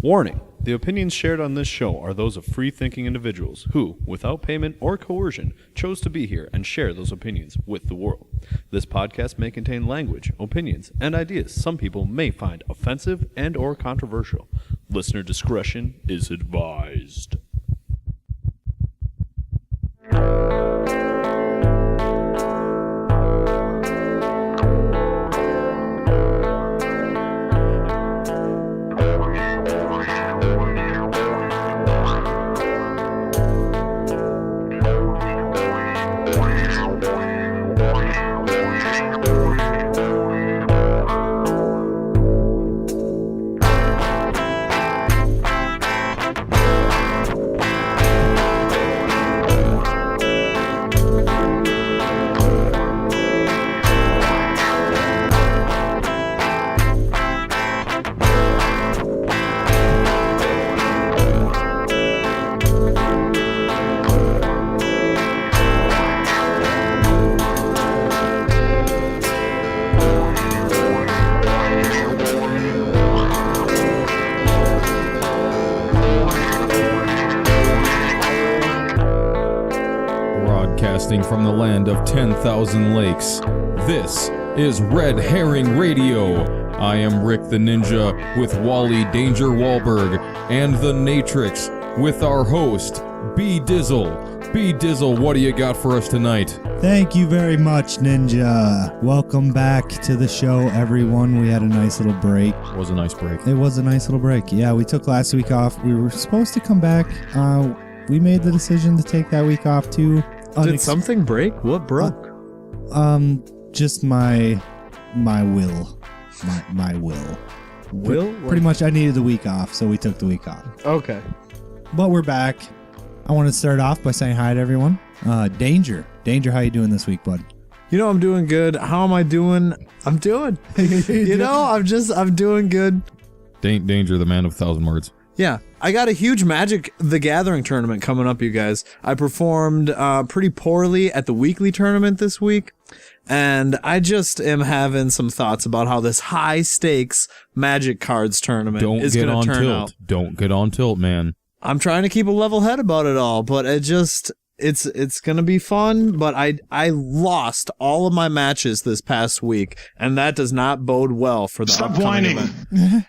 Warning. The opinions shared on this show are those of free-thinking individuals who, without payment or coercion, chose to be here and share those opinions with the world. This podcast may contain language, opinions, and ideas some people may find offensive and or controversial. Listener discretion is advised. From the land of 10,000 lakes, this is Red Herring Radio. I am Rick the Ninja with Wally Danger Walberg and the Natrix with our host, B-Dizzle. B-Dizzle, what do you got for us tonight? Thank you very much, Ninja. Welcome back to the show, everyone. We had a nice little break. It was a nice break. It was a nice little break. Yeah, we took last week off. We were supposed to come back. We made the decision to take that week off, too. Did something break? What broke? Just my will. My will. Will? Pretty much I needed the week off, so we took the week off. Okay. But we're back. I want to start off by saying hi to everyone. Danger, how you doing this week, bud? You know, I'm doing good. How am I doing? I'm doing. I'm doing good. Danger, the man of 1,000 words. Yeah, I got a huge Magic the Gathering tournament coming up, you guys. I performed pretty poorly at the weekly tournament this week, and I just am having some thoughts about how this high-stakes Magic cards tournament is going to turn out. Don't get on tilt, man. I'm trying to keep a level head about it all, but it's going to be fun, but I lost all of my matches this past week, and that does not bode well for the upcoming event.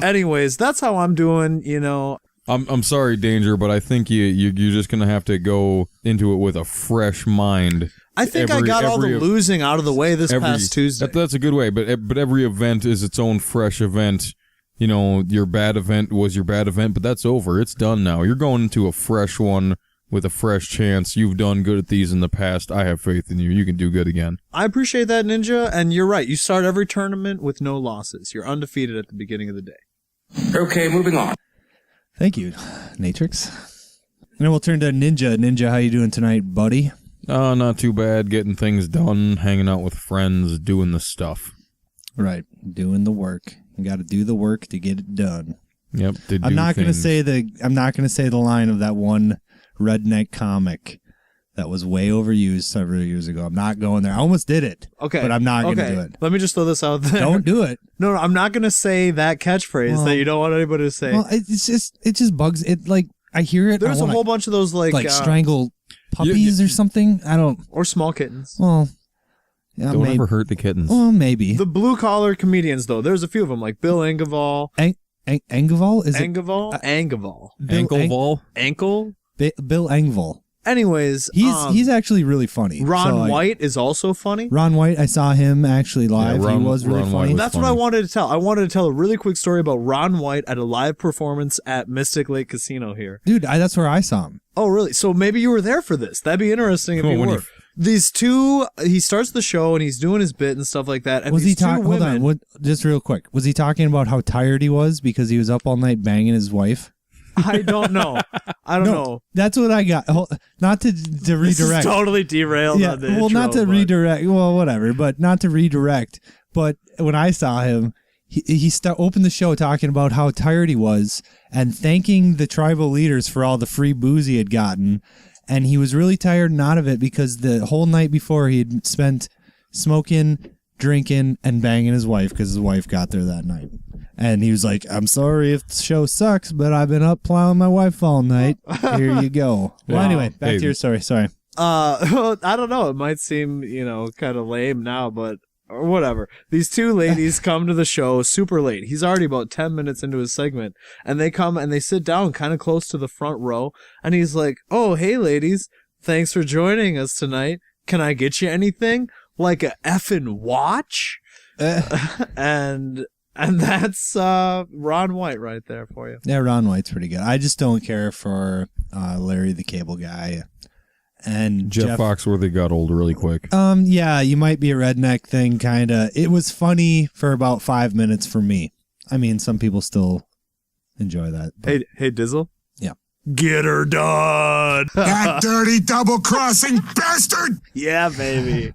Anyways, that's how I'm doing, you know. I'm sorry, Danger, but I think you're just gonna have to go into it with a fresh mind. I think I got all the losing out of the way this past Tuesday. That's a good way, but every event is its own fresh event. You know, your bad event was your bad event, but that's over. It's done now. You're going into a fresh one with a fresh chance. You've done good at these in the past. I have faith in you. You can do good again. I appreciate that, Ninja, and you're right. You start every tournament with no losses. You're undefeated at the beginning of the day. Okay, moving on. Thank you, Natrix. And then we'll turn to Ninja. Ninja, how you doing tonight, buddy? Not too bad. Getting things done, hanging out with friends, doing the stuff. Right, doing the work. You got to do the work to get it done. Yep. I'm not going to say the line of that one redneck comic that was way overused several years ago. I'm not going there. I almost did it. Okay. But I'm not going to do it. Let me just throw this out there. Don't do it. No, I'm not going to say that catchphraise that you don't want anybody to say. Well, it just bugs it. Like, I hear it. There's a whole bunch of those like strangle puppies or something. I don't. Or small kittens. Well, yeah, don't ever hurt the kittens. Well, maybe. The blue collar comedians, though. There's a few of them, like Bill Engvall. Engvall? Is Engvall? Engvall. Ankle? Bill Engvall. Anyways, he's actually really funny. Ron White is also funny. Ron White, I saw him actually live. He was really funny. That's what I wanted to tell. I wanted to tell a really quick story about Ron White at a live performance at Mystic Lake Casino here. Dude, that's where I saw him. Oh, really? So maybe you were there for this. That'd be interesting if you were. These two, he starts the show and he's doing his bit and stuff like that. And was he talking? Hold on, just real quick. Was he talking about how tired he was because he was up all night banging his wife? I don't know. I don't know. That's what I got. Not to redirect. This is totally derailed. Yeah. On the well, intro, not to redirect. Well, whatever. But not to redirect. But when I saw him, he opened the show talking about how tired he was and thanking the tribal leaders for all the free booze he had gotten. And he was really tired and out of it because the whole night before he had spent smoking, drinking, and banging his wife because his wife got there that night. And he was like, I'm sorry if the show sucks, but I've been up plowing my wife all night. Here you go. Well, anyway, back to your story. Sorry. Well, I don't know. It might seem, kind of lame now, but or whatever. These two ladies come to the show super late. He's already about 10 minutes into his segment, and they come and they sit down kind of close to the front row, and he's like, oh, hey, ladies, thanks for joining us tonight. Can I get you anything? Like a effing watch? And that's Ron White right there for you. Yeah, Ron White's pretty good. I just don't care for Larry the Cable Guy. And Jeff Foxworthy got old really quick. Yeah, you might be a redneck thing, kind of. It was funny for about 5 minutes for me. I mean, some people still enjoy that. Hey, Dizzle? Yeah. Get her done! That dirty double-crossing bastard! Yeah, baby.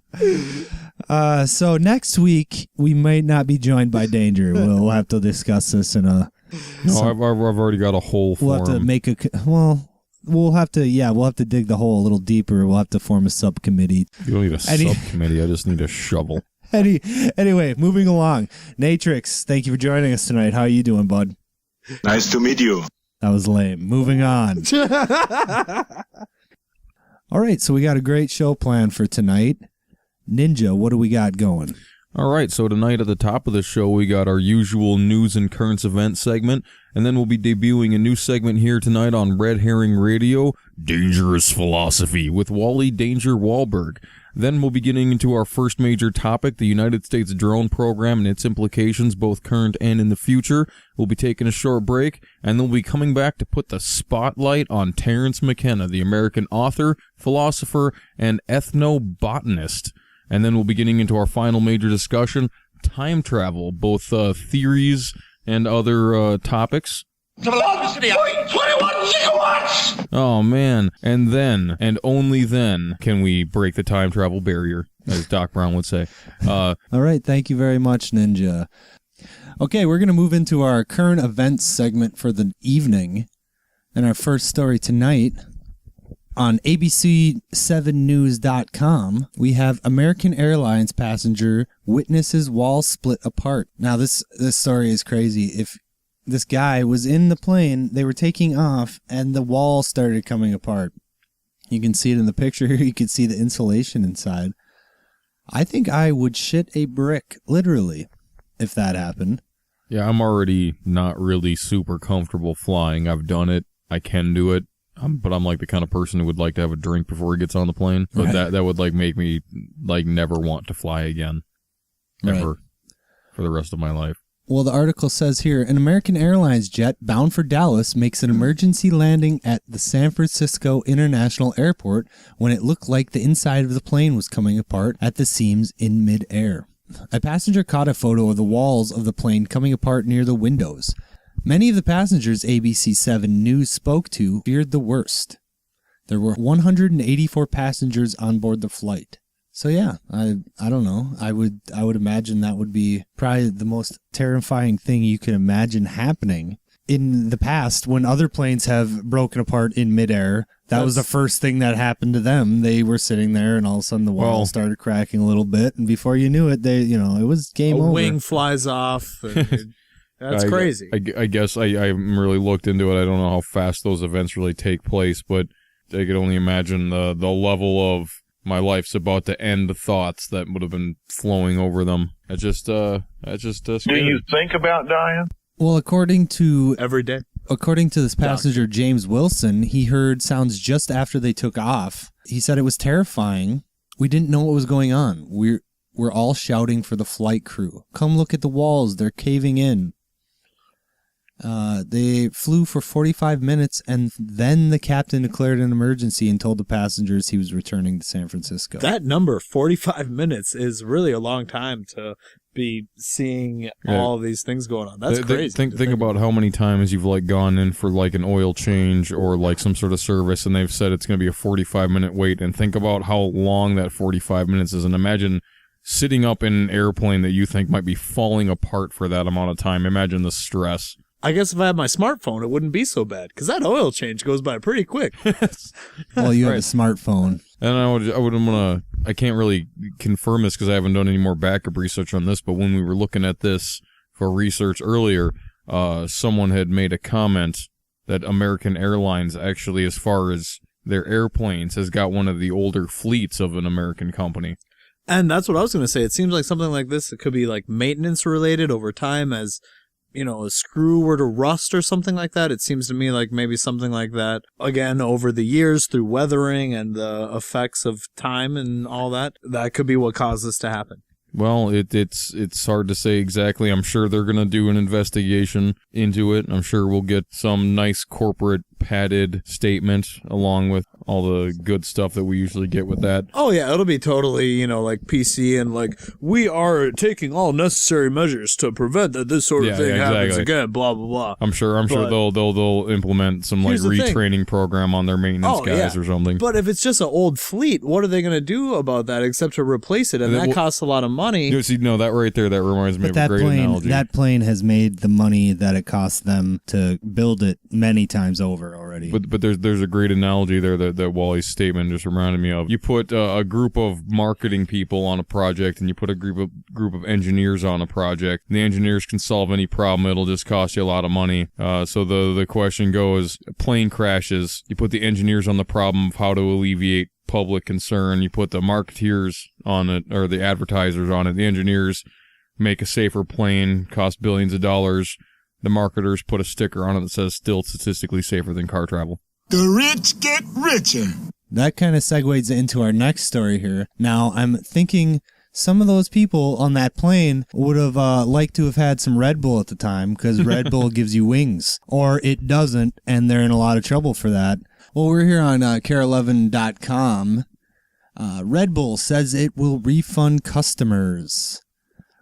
So next week, we might not be joined by Danger. We'll have to discuss this in a... No, I've already got a hole for We'll have to make a... Well... We'll have to dig the hole a little deeper. We'll have to form a subcommittee. You don't need a subcommittee. I just need a shovel. Anyway, moving along. Natrix, thank you for joining us tonight. How are you doing, bud? Nice to meet you. That was lame. Moving on. All right, so we got a great show planned for tonight. Ninja, what do we got going? All right, so tonight at the top of the show, we got our usual news and current events segment, and then we'll be debuting a new segment here tonight on Red Herring Radio, Dangerous Philosophy, with Wally Danger Walberg. Then we'll be getting into our first major topic, the United States drone program and its implications, both current and in the future. We'll be taking a short break, and then we'll be coming back to put the spotlight on Terrance McKenna, the American author, philosopher, and ethnobotanist. And then we'll be getting into our final major discussion, time travel, both theories and other topics. The velocity of 21 gigawatts! Oh, man. And then, and only then, can we break the time travel barrier, as Doc Brown would say. All right, thank you very much, Ninja. Okay, we're going to move into our current events segment for the evening. And our first story tonight... On ABC7news.com, we have American Airlines passenger witnesses wall split apart. Now, this story is crazy. If this guy was in the plane, they were taking off, and the wall started coming apart. You can see it in the picture here. You can see the insulation inside. I think I would shit a brick, literally, if that happened. Yeah, I'm already not really super comfortable flying. I've done it. I can do it. But I'm like the kind of person who would like to have a drink before he gets on the plane. But right. that would like make me like never want to fly again. Ever. Right. For the rest of my life. Well, the article says here, an American Airlines jet bound for Dallas makes an emergency landing at the San Francisco International Airport when it looked like the inside of the plane was coming apart at the seams in midair. A passenger caught a photo of the walls of the plane coming apart near the windows. Many of the passengers ABC7 News spoke to feared the worst. There were 184 passengers on board the flight. So yeah, I don't know. I would imagine that would be probably the most terrifying thing you can imagine happening. In the past, when other planes have broken apart in midair, that was the first thing that happened to them. They were sitting there, and all of a sudden the wall started cracking a little bit, and before you knew it, it was game over. A wing flies off. That's crazy. I guess I haven't really looked into it. I don't know how fast those events really take place, but I could only imagine the level of my life's about to end the thoughts that would have been flowing over them. That's just scary. Do you think about dying? Well, according to every day. According to this passenger, James Wilson, he heard sounds just after they took off. He said it was terrifying. We didn't know what was going on. We're all shouting for the flight crew. Come look at the walls. They're caving in. They flew for 45 minutes, and then the captain declared an emergency and told the passengers he was returning to San Francisco. That number, 45 minutes, is really a long time to be seeing all these things going on. That's crazy. Think about how many times you've like gone in for like an oil change or like some sort of service, and they've said it's going to be a 45-minute wait, and think about how long that 45 minutes is, and imagine sitting up in an airplane that you think might be falling apart for that amount of time. Imagine the stress. I guess if I had my smartphone, it wouldn't be so bad, because that oil change goes by pretty quick. Well, you have a smartphone. And I wouldn't want to, I can't really confirm this because I haven't done any more backup research on this, but when we were looking at this for research earlier, someone had made a comment that American Airlines actually, as far as their airplanes, has got one of the older fleets of an American company. And that's what I was going to say. It seems like something like this, it could be like maintenance related over time as, you know, a screw were to rust or something like that. It seems to me like maybe something like that, again, over the years through weathering and the effects of time and all that, that could be what caused this to happen. Well, it's hard to say exactly. I'm sure they're going to do an investigation into it. I'm sure we'll get some nice corporate padded statement along with all the good stuff that we usually get with that. Oh, yeah, it'll be totally, you know, like PC and like, we are taking all necessary measures to prevent that this sort of thing happens again, blah, blah, blah. I'm sure they'll implement some like retraining program on their maintenance guys or something. But if it's just an old fleet, what are they going to do about that except to replace it? And that costs a lot of money. That right there, that reminds me of a great analogy. That plane has made the money that it costs them to build it many times over already. But there's a great analogy there that Wally's statement just reminded me of. You put a group of marketing people on a project, and you put a group of engineers on a project. The engineers can solve any problem. It'll just cost you a lot of money. So the question goes: plane crashes. You put the engineers on the problem of how to alleviate public concern. You put the marketeers on it, or the advertisers on it. The engineers make a safer plane, cost billions of dollars. The marketers put a sticker on it that says still statistically safer than car travel. The rich get richer. That kind of segues into our next story here. Now, I'm thinking some of those people on that plane would have liked to have had some Red Bull at the time, because Red Bull gives you wings. Or it doesn't, and they're in a lot of trouble for that. Well, we're here on care11.com. Red Bull says it will refund customers.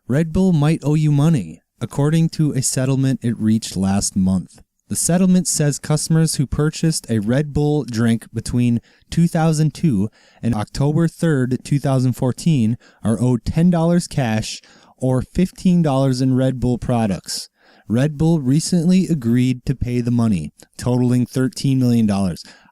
Red Bull might owe you money, according to a settlement it reached last month. The settlement says customers who purchased a Red Bull drink between 2002 and October 3rd, 2014 are owed $10 cash or $15 in Red Bull products. Red Bull recently agreed to pay the money, totaling $13 million.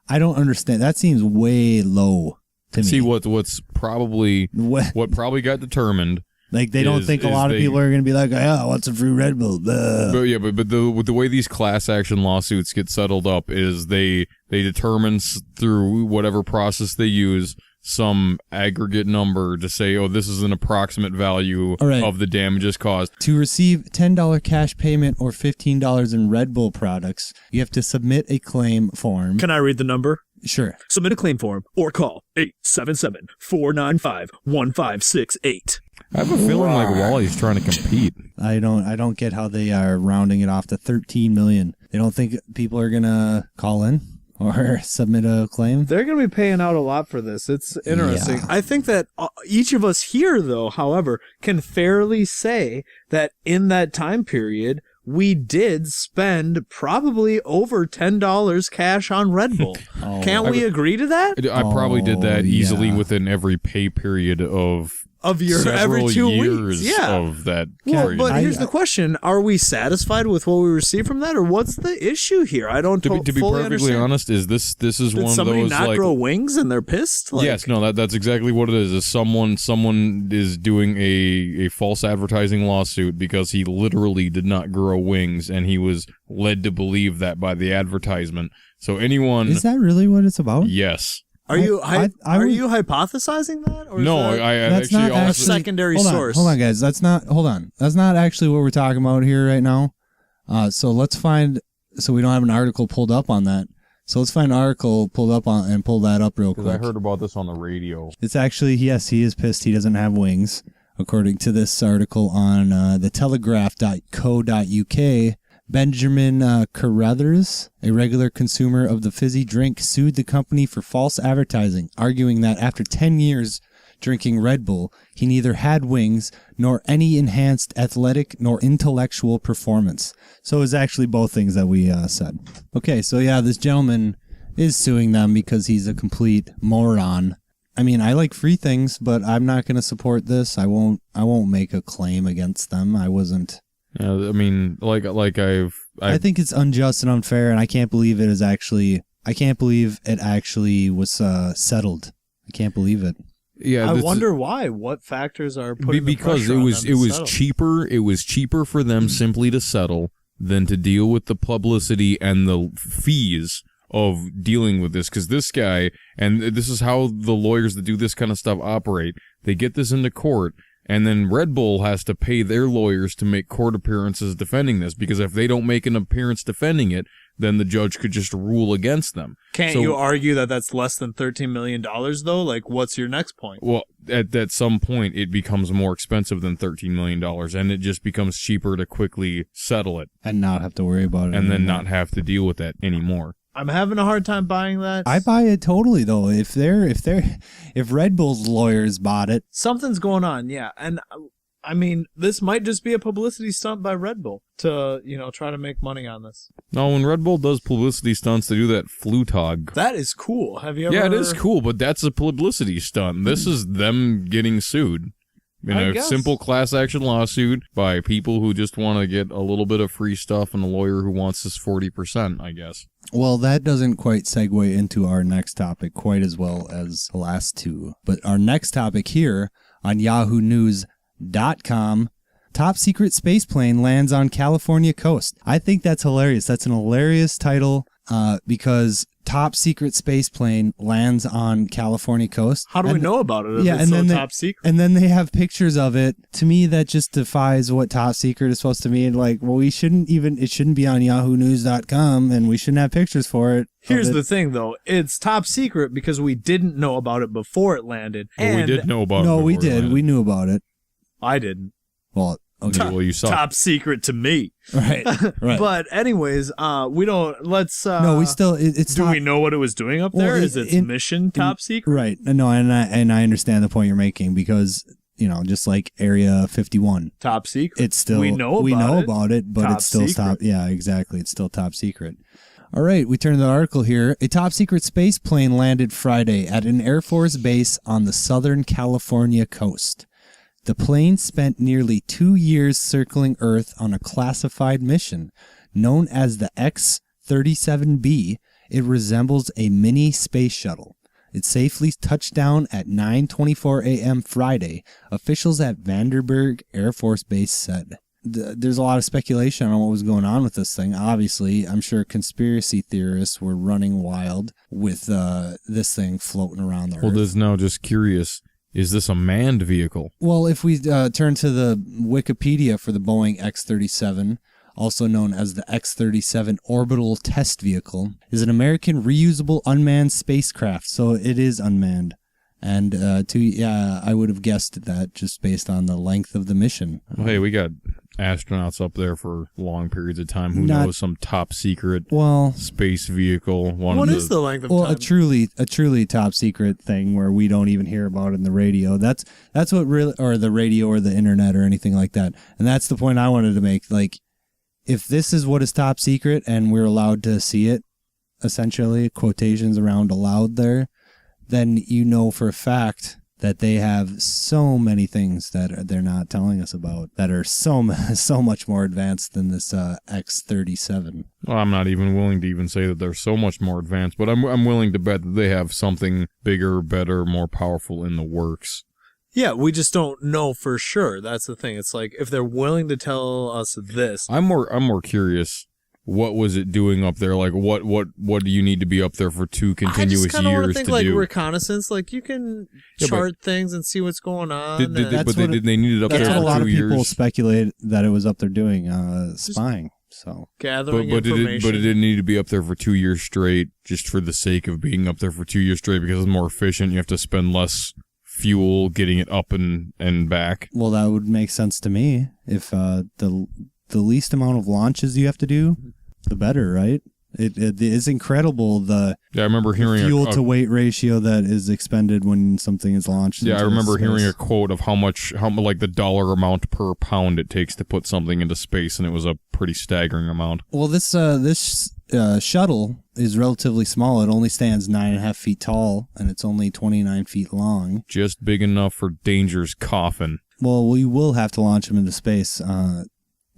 I don't understand. That seems way low to me. See, what's probably what probably got determined. Like, they don't think a lot of people are going to be like, oh, what's a free Red Bull? Blah. But the way these class action lawsuits get settled up is they determine through whatever process they use some aggregate number to say, oh, this is an approximate value of the damages caused. To receive $10 cash payment or $15 in Red Bull products, you have to submit a claim form. Can I read the number? Sure. Submit a claim form or call 877-495-1568. I have a feeling like Wally's trying to compete. I don't get how they are rounding it off to 13 million. They don't think people are gonna call in or submit a claim? They're going to be paying out a lot for this. It's interesting. Yeah. I think that each of us here, though, however, can fairly say that in that time period, we did spend probably over $10 cash on Red Bull. Can't we agree to that? I probably did that easily within every pay period of your every 2 weeks of that period. But here's the question: are we satisfied with what we received from that, or what's the issue here? I don't. To be perfectly understand. Honest, is this is Did one of those somebody not like grow wings and they're pissed? Like, yes, no, that's exactly what it is. Is someone is doing a false advertising lawsuit because he literally did not grow wings and he was led to believe that by the advertisement. So anyone is that really what it's about? Yes. Are you hypothesizing that? Or no, that's actually not a secondary source. Hold on, guys. That's not actually what we're talking about here right now. So let's find. So we don't have an article pulled up on that. So let's find an article pulled up on and pull that up real quick. I heard about this on the radio. It's actually he is pissed he doesn't have wings, according to this article on thetelegraph.co.uk. Benjamin Carruthers, a regular consumer of the fizzy drink, sued the company for false advertising, arguing that after 10 years drinking Red Bull, he neither had wings nor any enhanced athletic nor intellectual performance. So it's actually both things that we said. Okay, so yeah, this gentleman is suing them because he's a complete moron. I mean, I like free things, but I'm not going to support this. I won't make a claim against them. I wasn't. Yeah, I mean, I think it's unjust and unfair, and I can't believe it actually was settled. I can't believe it. Yeah, I wonder why. What factors are putting because the pressure on them it to was settle? cheaper. It was cheaper for them simply to settle than to deal with the publicity and the fees of dealing with this. Because this guy, and this is how the lawyers that do this kind of stuff operate. They get this into court, and then Red Bull has to pay their lawyers to make court appearances defending this. Because if they don't make an appearance defending it, then the judge could just rule against them. Can't you argue that that's less than $13 million, though? Like, what's your next point? Well, at some point, it becomes more expensive than $13 million, and it just becomes cheaper to quickly settle it. And not have to worry about it. And then anymore. not have to deal with that anymore. I'm having a hard time buying that. I buy it totally though. If Red Bull's lawyers bought it, Something's going on, yeah. And I mean, this might just be a publicity stunt by Red Bull to, try to make money on this. No, when Red Bull does publicity stunts, they do that flutog. That is cool. Have you ever? Yeah, it is cool, but that's a publicity stunt. This is them getting sued. In I a guess. simple class action lawsuit by people who just want to get a little bit of free stuff and a lawyer who wants this 40%, I guess. well, that doesn't quite segue into our next topic quite as well as the last two. But our next topic here on YahooNews.com, top secret space plane lands on California coast. I think that's hilarious. That's an hilarious title because top secret space plane lands on California coast. How do we And- know about it? If Yeah, it's and so then top secret. And then they have pictures of it. To me, that just defies what top secret is supposed to mean. Like, well, it shouldn't be on YahooNews.com, and we shouldn't have pictures for it. Here's the thing, though. It's top secret because we didn't know about it before it landed. Well, we And did know about it. No, we before it did. landed. We knew about it. I didn't. Well, okay. Well, you saw Top secret to me. Right. Right. But anyways, we don't. Let's. No, we still. It's Do top, we know what it was doing up there? Well, Is its in- mission top secret? Right. No, and I understand the point you're making because just like Area 51, Top secret. it's still we know about it. about it, but Top it's still secret. top. Yeah, exactly. It's still top secret. All right, we turn to the article here. A top secret space plane landed Friday at an Air Force base on the Southern California coast. The plane spent nearly 2 years circling Earth on a classified mission. Known as the X-37B, it resembles a mini space shuttle. It safely touched down at 9:24 a.m. Friday, officials at Vandenberg Air Force Base said. There's a lot of speculation on what was going on with this thing. Obviously, I'm sure conspiracy theorists were running wild with this thing floating around the Earth. Well, there's now just curious. Is this a manned vehicle? Well, if we turn to the Wikipedia for the Boeing X-37, also known as the X-37 Orbital Test Vehicle, is an American reusable unmanned spacecraft, so it is unmanned. And I would have guessed that just based on the length of the mission. Well, hey, we got astronauts up there for long periods of time. Who Not- knows? Some top secret Well, space vehicle. What is the length of well, time? a truly top secret thing where we don't even hear about it in the radio. That's what really, or the radio or the internet or anything like that. And that's the point I wanted to make. Like, if this is what is top secret and we're allowed to see it, essentially quotations around allowed there, then for a fact that they have so many things that they're not telling us about that are so much more advanced than this X-37. Well, I'm not even willing to even say that they're so much more advanced, but I'm willing to bet that they have something bigger, better, more powerful in the works. Yeah, we just don't know for sure. That's the thing. It's like if they're willing to tell us this. I'm more curious. What was it doing up there? Like, what do you need to be up there for 2 continuous I just kind of want to years think to like do? reconnaissance. Like you can Yeah, chart things and see what's going on. Did they need it up That's there what a for lot 2 of people years? speculate that it was up there doing spying. So gathering But information. it didn't need to be up there for 2 years straight, just for the sake of being up there for 2 years straight, because it's more efficient. You have to spend less fuel getting it up and back. well, that would make sense to me. If the least amount of launches you have to do, the better, right? It is incredible the Yeah, I remember hearing fuel to weight ratio that is expended when something is launched. Yeah, I into remember space. hearing a quote of how like the dollar amount per pound it takes to put something into space, and it was a pretty staggering amount. Well, this shuttle is relatively small. It only stands 9.5 feet tall, and it's only 29 feet long. Just big enough for Danger's coffin. Well, we will have to launch him into space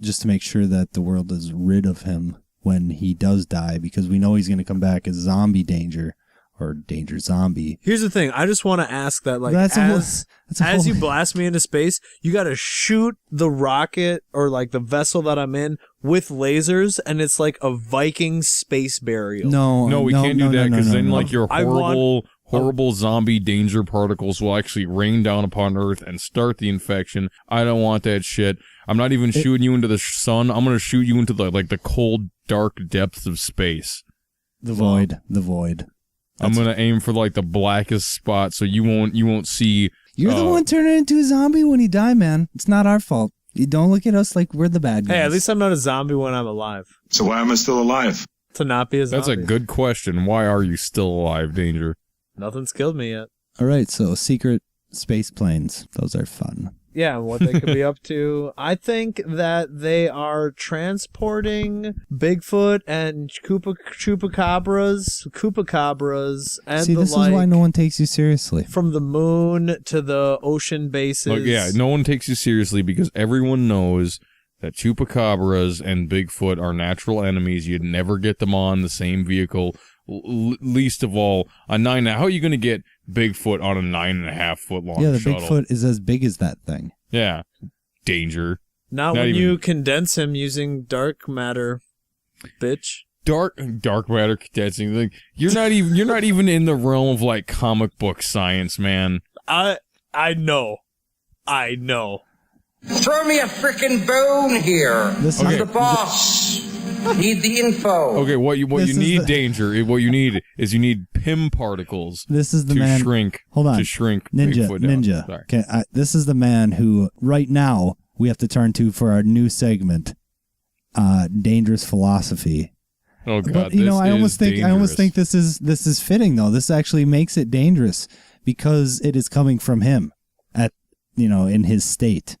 just to make sure that the world is rid of him when he does die, because we know he's going to come back as zombie Danger, or danger zombie. Here's the thing. I just want to ask that, like, as you blast me into space, you got to shoot the rocket or like the vessel that I'm in with lasers, and it's like a Viking space burial. No, we can't do that because then like your horrible zombie danger particles will actually rain down upon Earth and start the infection. I don't want that shit. I'm not even shooting you into the sun. I'm gonna shoot you into the cold, dark depths of space. The void. I'm gonna aim for like the blackest spot, so you won't see. You're the one turning into a zombie when you die, man. It's not our fault. You don't look at us like we're the bad guys. Hey, at least I'm not a zombie when I'm alive. So why am I still alive? To not be a zombie. That's a good question. Why are you still alive, Danger? Nothing's killed me yet. All right, so secret space planes. Those are fun. Yeah, what they could be up to. I think that they are transporting Bigfoot and chupacabras, and See, this is why no one takes you seriously. From the moon to the ocean bases. Like, yeah, no one takes you seriously because everyone knows that chupacabras and Bigfoot are natural enemies. You'd never get them on the same vehicle. Least of all, a 9. How are you going to get Bigfoot on a 9.5 foot long shuttle? Yeah, the Bigfoot is as big as that thing. Yeah, Danger. Not when you condense him using dark matter, bitch. Dark matter condensing. Like, you're not even in the realm of like comic book science, man. I know. Throw me a frickin' bone here. I'm the boss. Need the info. Okay, what you need, Danger. What you need is PIM particles. This is the to man. Shrink. Hold on, to shrink Ninja. Bigfoot down. Ninja. Sorry. Okay, this is the man who right now we have to turn to for our new segment, Dangerous Philosophy. Oh God, but I almost think this is fitting though. This actually makes it dangerous because it is coming from him in his state.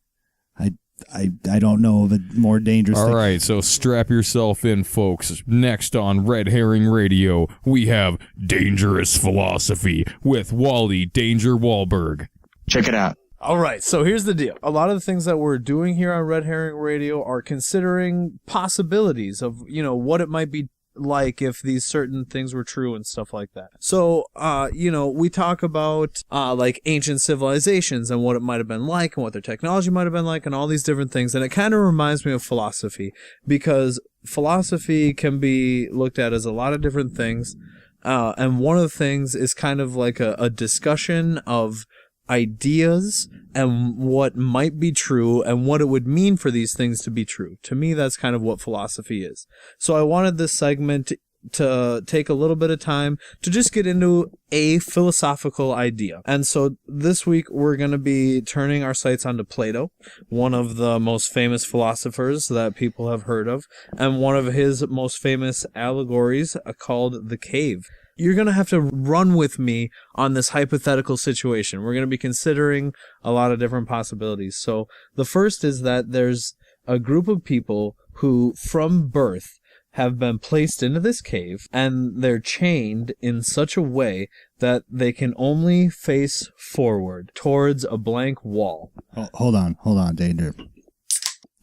I don't know of a more dangerous thing. All right, so strap yourself in, folks. Next on Red Herring Radio, we have Dangerous Philosophy with Wally Danger Walberg. Check it out. All right, so here's the deal. A lot of the things that we're doing here on Red Herring Radio are considering possibilities of, what it might be like if these certain things were true and stuff like that. So, we talk about like ancient civilizations and what it might have been like and what their technology might have been like and all these different things. And it kind of reminds me of philosophy because philosophy can be looked at as a lot of different things. And one of the things is kind of like a discussion of ideas and what might be true and what it would mean for these things to be true. To me, that's kind of what philosophy is. So I wanted this segment to take a little bit of time to just get into a philosophical idea. And so this week we're going to be turning our sights onto Plato, one of the most famous philosophers that people have heard of, and one of his most famous allegories called The Cave. You're going to have to run with me on this hypothetical situation. We're going to be considering a lot of different possibilities. So the first is that there's a group of people who, from birth, have been placed into this cave, and they're chained in such a way that they can only face forward towards a blank wall. Oh, hold on, Danger.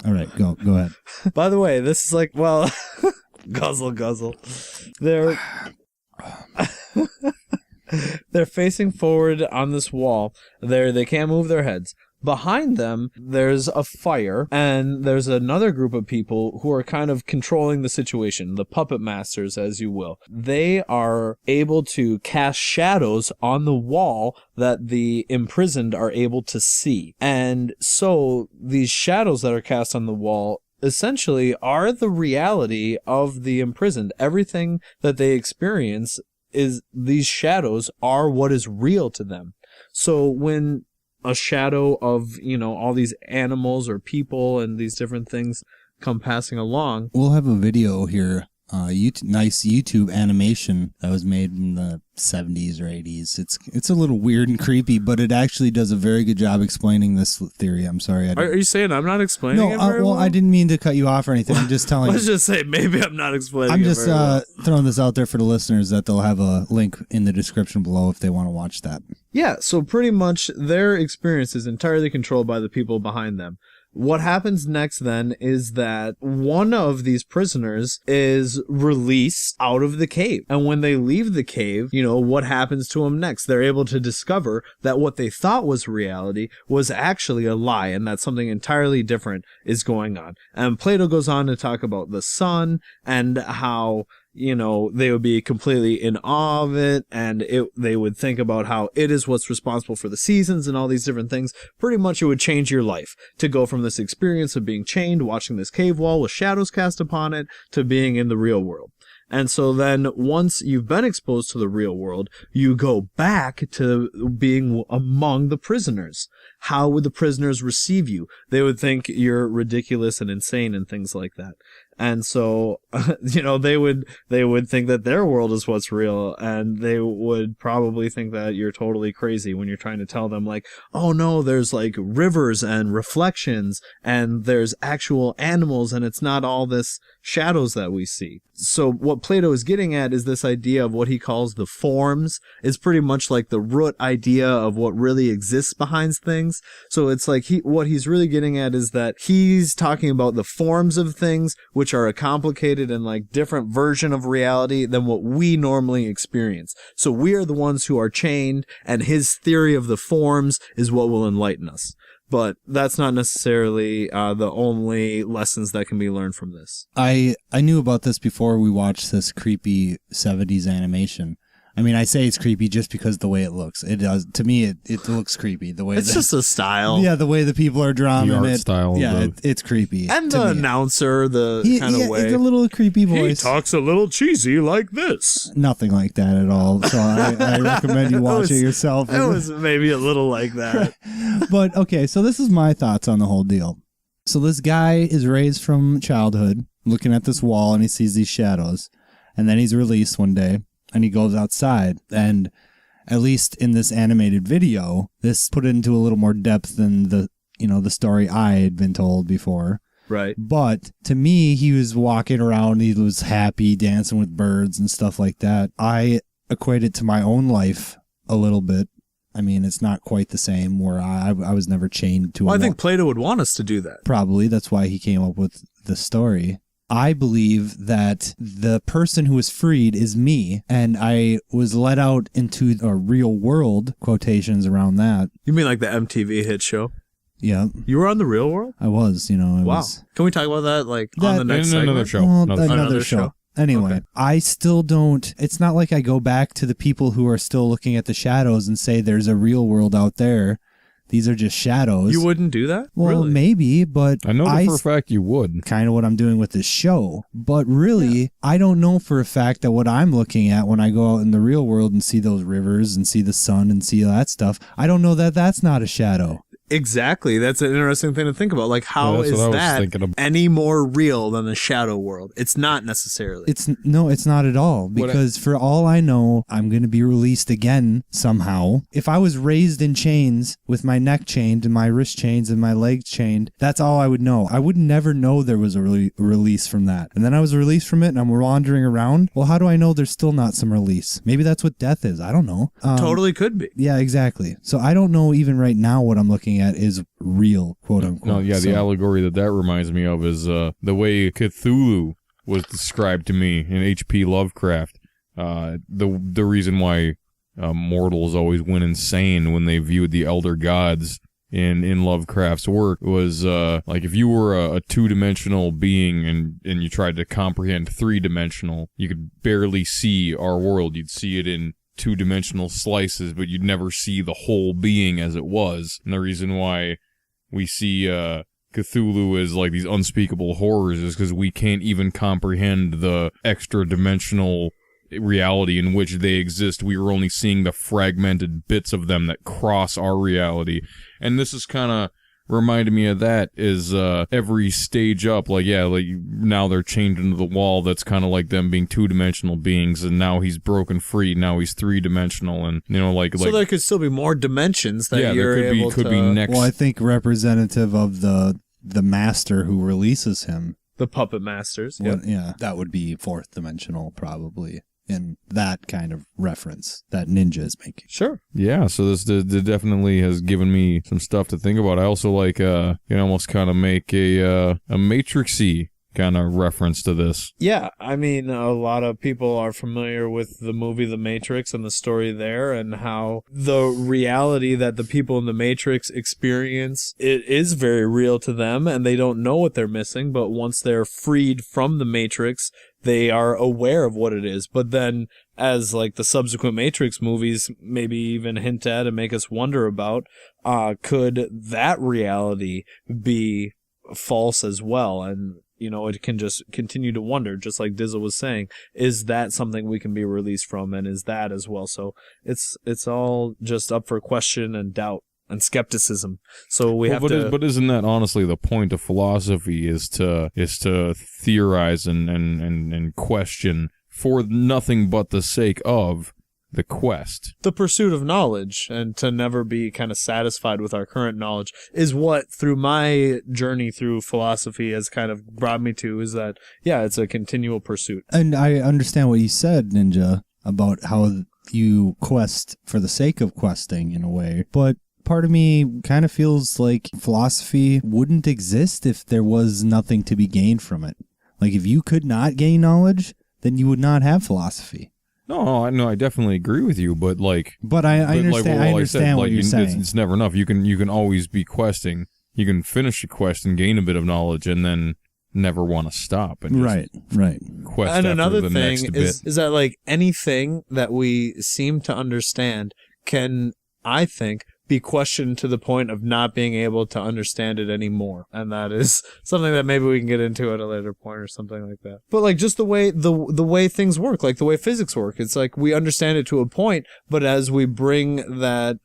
All right, go ahead. By the way, this is like, guzzle. They're facing forward on this wall. They can't move their heads. Behind them, there's a fire, and there's another group of people who are kind of controlling the situation, the puppet masters, as you will. They are able to cast shadows on the wall that the imprisoned are able to see. And so these shadows that are cast on the wall essentially are the reality of the imprisoned. Everything that they experience is these shadows are what is real to them. So when a shadow of, all these animals or people and these different things come passing along. We'll have a video here, nice YouTube animation that was made in the 70s or 80s. It's a little weird and creepy, but it actually does a very good job explaining this theory. I'm sorry. Are you saying I'm not explaining it very well? I didn't mean to cut you off or anything. I'm just telling you. Let's just say maybe I'm not explaining I'm it just very well. throwing this out there for the listeners that they'll have a link in the description below if they want to watch that. Yeah, so pretty much their experience is entirely controlled by the people behind them. what happens next then is that one of these prisoners is released out of the cave. And when they leave the cave, what happens to them next? They're able to discover that what they thought was reality was actually a lie, and that something entirely different is going on. And Plato goes on to talk about the sun and how they would be completely in awe of it, and they would think about how it is what's responsible for the seasons and all these different things. Pretty much it would change your life to go from this experience of being chained, watching this cave wall with shadows cast upon it, to being in the real world. And so then once you've been exposed to the real world, you go back to being among the prisoners. How would the prisoners receive you? They would think you're ridiculous and insane and things like that. And so, they would think that their world is what's real, and they would probably think that you're totally crazy when you're trying to tell them, like, oh no, there's like rivers and reflections, and there's actual animals, and it's not all this shadows that we see. So what Plato is getting at is this idea of what he calls the forms is pretty much like the root idea of what really exists behind things. So it's like what he's really getting at is that he's talking about the forms of things, which are a complicated and like different version of reality than what we normally experience. So we are the ones who are chained, and his theory of the forms is what will enlighten us. But that's not necessarily the only lessons that can be learned from this. I knew about this before we watched this creepy 70s animation. I mean, I say it's creepy just because the way it looks. It does. To me, it looks creepy. The way it's just a style. Yeah, the way the people are drawn The in art it. style. Yeah, it's creepy. And the announcer, kind of way. It's a little creepy voice. He talks a little cheesy like this. Nothing like that at all. So I recommend you watch it yourself. It was maybe a little like that. But okay, so this is my thoughts on the whole deal. So this guy is raised from childhood, looking at this wall, and he sees these shadows. And then he's released one day. And he goes outside, and at least in this animated video, this put it into a little more depth than the story I had been told before. Right. But to me, he was walking around, he was happy, dancing with birds and stuff like that. I equate it to my own life a little bit. I mean, it's not quite the same where I was never chained to a wall. I think Plato would want us to do that. Probably. That's why he came up with the story. I believe that the person who was freed is me, and I was let out into a real world, quotations around that. You mean like the MTV hit show? Yeah. You were on the real world? I was, Wow. Can we talk about that on the next segment? Another show. Well, Another show. Anyway, Okay. I still don't, it's not like I go back to the people who are still looking at the shadows and say there's a real world out there. These are just shadows. You wouldn't do that? Well, really? maybe, but I know for a fact you would. Kind of what I'm doing with this show. But really, I don't know for a fact that what I'm looking at when I go out in the real world and see those rivers and see the sun and see all that stuff, I don't know that that's not a shadow. Exactly. That's an interesting thing to think about. Like, how is that any more real than the shadow world? It's not necessarily. It's not at all. Because for all I know, I'm going to be released again somehow. If I was raised in chains with my neck chained and my wrist chains and my legs chained, that's all I would know. I would never know there was a release from that. And then I was released from it and I'm wandering around. Well, how do I know there's still not some release? Maybe that's what death is. I don't know. Totally could be. Yeah, exactly. So I don't know even right now what I'm looking at is real, quote unquote. No, yeah, the allegory that reminds me of is the way Cthulhu was described to me in H.P. Lovecraft. The reason why mortals always went insane when they viewed the elder gods in Lovecraft's work was like if you were a two-dimensional being and you tried to comprehend three-dimensional, you could barely see our world. You'd see it in two-dimensional slices, but you'd never see the whole being as it was. And the reason why we see Cthulhu as like these unspeakable horrors is because we can't even comprehend the extra-dimensional reality in which they exist. We are only seeing the fragmented bits of them that cross our reality. And this is kind of reminded me of that is every stage up, like now they're chained into the wall. That's kind of like them being two-dimensional beings, and now he's broken free. Now he's three-dimensional, and so there could still be more dimensions that could be next. Well, I think representative of the master who releases him, the puppet masters. Well, yeah, that would be fourth dimensional probably. in that kind of reference that Ninja is making. Sure. Yeah, so this definitely has given me some stuff to think about. I also like, you can almost kind of make a Matrix-y kind of reference to this. Yeah, I mean, a lot of people are familiar with the movie The Matrix and the story there, and how the reality that the people in the Matrix experience, it is very real to them, and they don't know what they're missing, but once they're freed from the Matrix, they are aware of what it is. But then, as like the subsequent Matrix movies maybe even hint at and make us wonder about, could that reality be false as well? And it can just continue to wonder, just like D.Dizzle was saying, is that something we can be released from, and is that as well? So it's all just up for question and doubt and skepticism. So But isn't that honestly the point of philosophy, is to theorize and question for nothing but the sake of the quest. The pursuit of knowledge, and to never be kind of satisfied with our current knowledge, is what, through my journey through philosophy, has kind of brought me to, is that, yeah, it's a continual pursuit. And I understand what you said, Ninja, about how you quest for the sake of questing in a way, but part of me kind of feels like philosophy wouldn't exist if there was nothing to be gained from it. Like, if you could not gain knowledge, then you would not have philosophy. No, I definitely agree with you, but I understand what you're saying. It's never enough. You can always be questing. You can finish a quest and gain a bit of knowledge, and then never want to stop. And right. Quest and after another the thing next is bit. that, like, anything that we seem to understand can, I think, be questioned to the point of not being able to understand it anymore. And that is something that maybe we can get into at a later point or something like that. But like, just the way things work, like the way physics work, it's like we understand it to a point, but as we bring that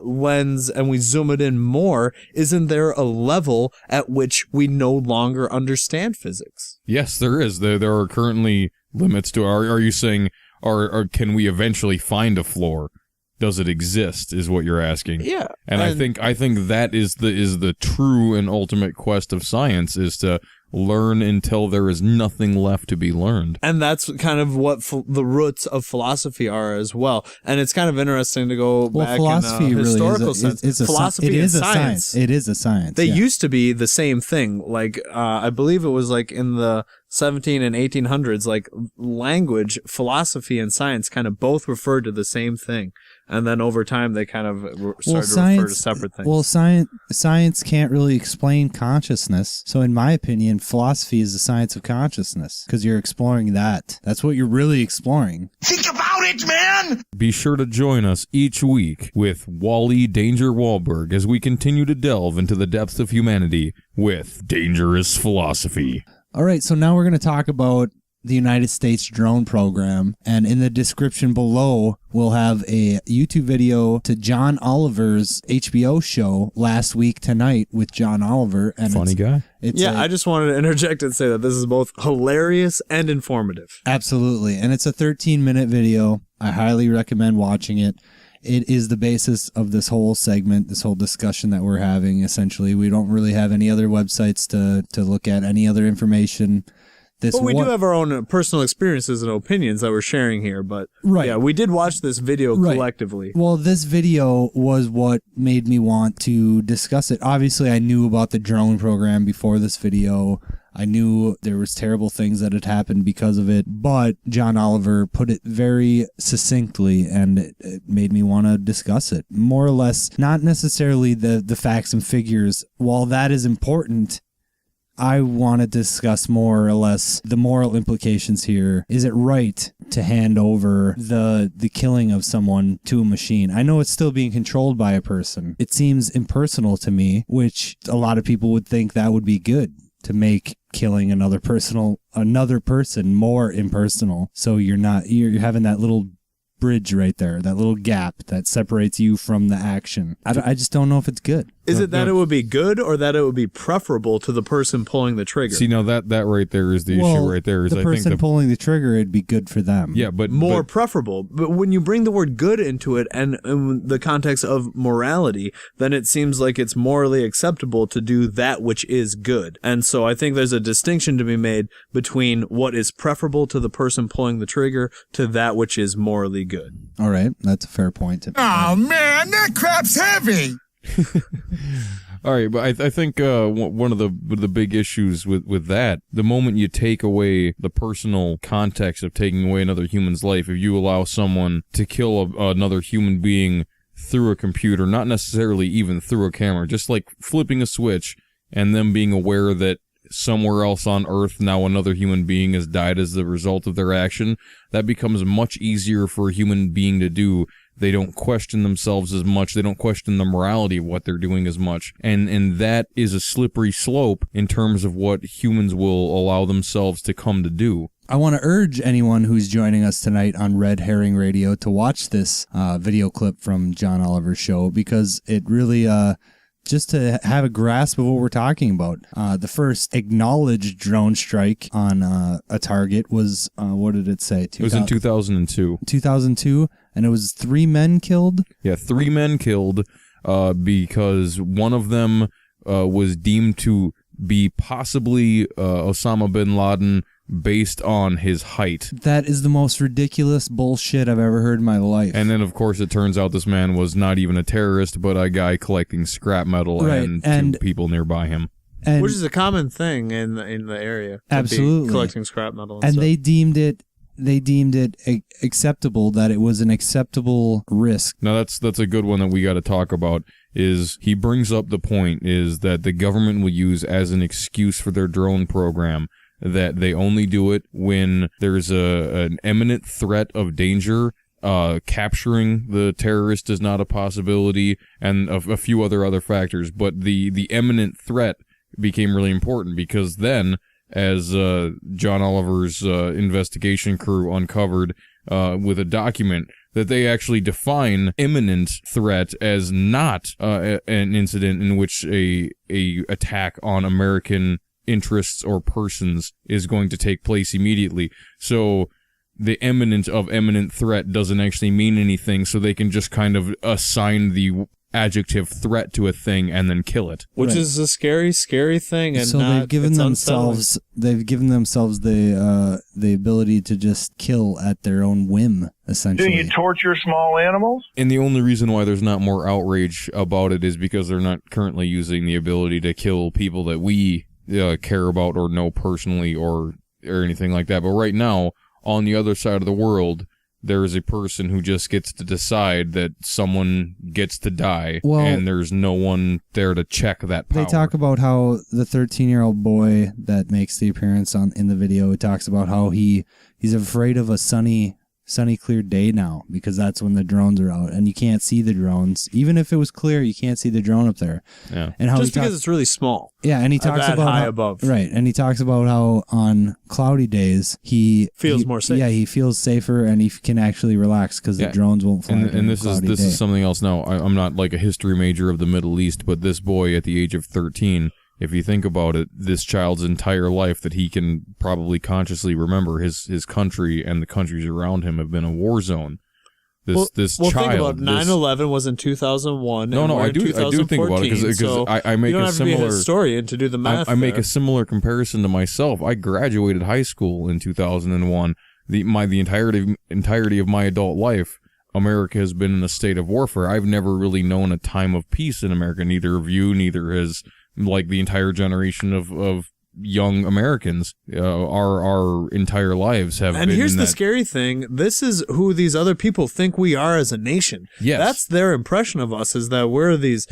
lens and we zoom it in more, isn't there a level at which we no longer understand physics? Yes, there is. There are currently limits to. Are you saying, or can we eventually find a floor? Does it exist, is what you're asking. Yeah. And I think that is the true and ultimate quest of science, is to learn until there is nothing left to be learned. And that's kind of what the roots of philosophy are as well. And it's kind of interesting to go back philosophy in a historical really sense. It's philosophy and science. It is a science. They used to be the same thing. Like, I believe it was like in the 17 and 1800s, like language, philosophy, and science kind of both referred to the same thing. And then over time, they kind of started to refer to separate things. Well, science can't really explain consciousness. So in my opinion, philosophy is the science of consciousness, because you're exploring that. That's what you're really exploring. Think about it, man! Be sure to join us each week with Wally Danger Walberg as we continue to delve into the depths of humanity with Dangerous Philosophy. All right, so now we're going to talk about the United States drone program, and in the description below we'll have a YouTube video to John Oliver's HBO show Last Week Tonight with John Oliver. And funny guy. I just wanted to interject and say that this is both hilarious and informative. Absolutely, and it's a 13-minute video. I highly recommend watching it. It is the basis of this whole segment, this whole discussion that we're having. Essentially, we don't really have any other websites to look at, any other information. But we do have our own personal experiences and opinions that we're sharing here. But yeah, we did watch this video collectively. Well, this video was what made me want to discuss it. Obviously, I knew about the drone program before this video. I knew there was terrible things that had happened because of it, but John Oliver put it very succinctly, and it made me want to discuss it. More or less, not necessarily the facts and figures. While that is important, I want to discuss more or less the moral implications here. Is it right to hand over the killing of someone to a machine? I know it's still being controlled by a person. It seems impersonal to me, which a lot of people would think that would be good, to make killing another person more impersonal. So you're having that little bridge right there, that little gap that separates you from the action. I just don't know if it's good. Is it that it would be good or that it would be preferable to the person pulling the trigger? See, now that right there is the issue right there. Is the person pulling the trigger, it'd be good for them. Yeah, but more preferable. But when you bring the word good into it and in the context of morality, then it seems like it's morally acceptable to do that which is good. And so I think there's a distinction to be made between what is preferable to the person pulling the trigger to that which is morally good. All right, that's a fair point. Oh man, that crap's heavy. All right, but I think one of the big issues with that, the moment you take away the personal context of taking away another human's life, if you allow someone to kill another human being through a computer, not necessarily even through a camera, just like flipping a switch and them being aware that somewhere else on Earth now another human being has died as the result of their action, that becomes much easier for a human being to do. They don't question themselves as much. They don't question the morality of what they're doing as much. And that is a slippery slope in terms of what humans will allow themselves to come to do. I want to urge anyone who's joining us tonight on Red Herring Radio to watch this video clip from John Oliver's show, because it really... just to have a grasp of what we're talking about. The first acknowledged drone strike on a target was, what did it say? It was in 2002. 2002, and it was 3 men killed? Yeah, 3 men killed because one of them was deemed to be possibly Osama bin Laden based on his height. That is the most ridiculous bullshit I've ever heard in my life. And then, of course, it turns out this man was not even a terrorist, but a guy collecting scrap metal and 2 people nearby him. Which is a common thing in the area. Absolutely. Collecting scrap metal and stuff. they deemed it acceptable, that it was an acceptable risk. Now that's a good one that we got to talk about. Is he brings up the point is that the government will use as an excuse for their drone program that they only do it when there's an imminent threat of danger. Capturing the terrorist is not a possibility, and a few other factors. But the imminent threat became really important, because then, as John Oliver's investigation crew uncovered with a document, that they actually define imminent threat as not an incident in which a attack on American interests or persons is going to take place immediately. So the imminent threat doesn't actually mean anything, so they can just kind of assign the adjective threat to a thing and then kill it, which is a scary thing. And so they've given themselves the ability to just kill at their own whim, essentially. Do you torture small animals? And the only reason why there's not more outrage about it is because they're not currently using the ability to kill people that we care about or know personally or anything like that. But right now, on the other side of the world, there is a person who just gets to decide that someone gets to die, and there's no one there to check that power. They talk about how the 13-year-old boy that makes the appearance in the video talks about how he's afraid of a sunny, clear day now, because that's when the drones are out, and you can't see the drones. Even if it was clear, you can't see the drone up there. Yeah. And how just because it's really small. Yeah, and he talks about high how, above. Right, and he talks about how on cloudy days he feels more safe. Yeah, he feels safer, and he can actually relax because the drones won't fly. And this is something else. Now, I'm not like a history major of the Middle East, but this boy at the age of 13. If you think about it, this child's entire life that he can probably consciously remember, his country and the countries around him have been a war zone. This child. Think about 9/11 was in 2001. No, I do think about it because so I make you don't a have similar to be a historian to do the math. I make a similar comparison to myself. I graduated high school in 2001. The entirety of my adult life, America has been in a state of warfare. I've never really known a time of peace in America. Neither of you, neither has like the entire generation of young Americans. Our entire lives have been. And here's the scary thing. This is who these other people think we are as a nation. Yes. That's their impression of us, is that we're these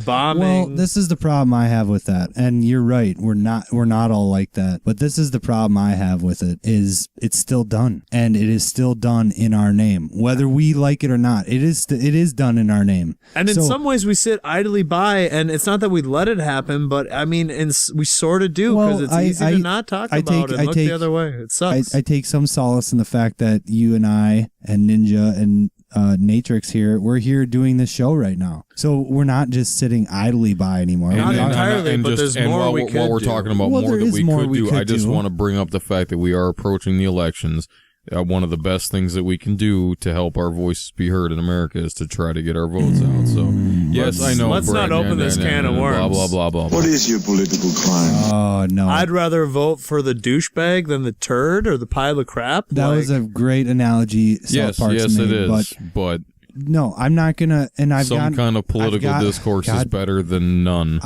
bombing. Well, this is the problem I have with that. And you're right. We're not all like that. But this is the problem I have with it, is it's still done. And it is still done in our name. Whether we like it or not, it is done in our name. And in some ways we sit idly by, and it's not that we let it happen, but I mean, we sort of do. Because it's easy to not talk about it and look the other way. It sucks. I take some solace in the fact that you and I and Ninja and Natrix here, we're here doing this show right now. So we're not just sitting idly by anymore. Not entirely, but there's more we could do. While we're talking about more that we could do, I just want to bring up the fact that we are approaching the elections. One of the best things that we can do to help our voices be heard in America is to try to get our votes out. So, yes, I know. Let's not open this can of worms. Blah, blah, blah, blah, blah. What is your political crime? Oh, no. I'd rather vote for the douchebag than the turd or the pile of crap. That was a great analogy. Yes, it is. But no, I'm not gonna. And I've some kind of political discourse is better than none.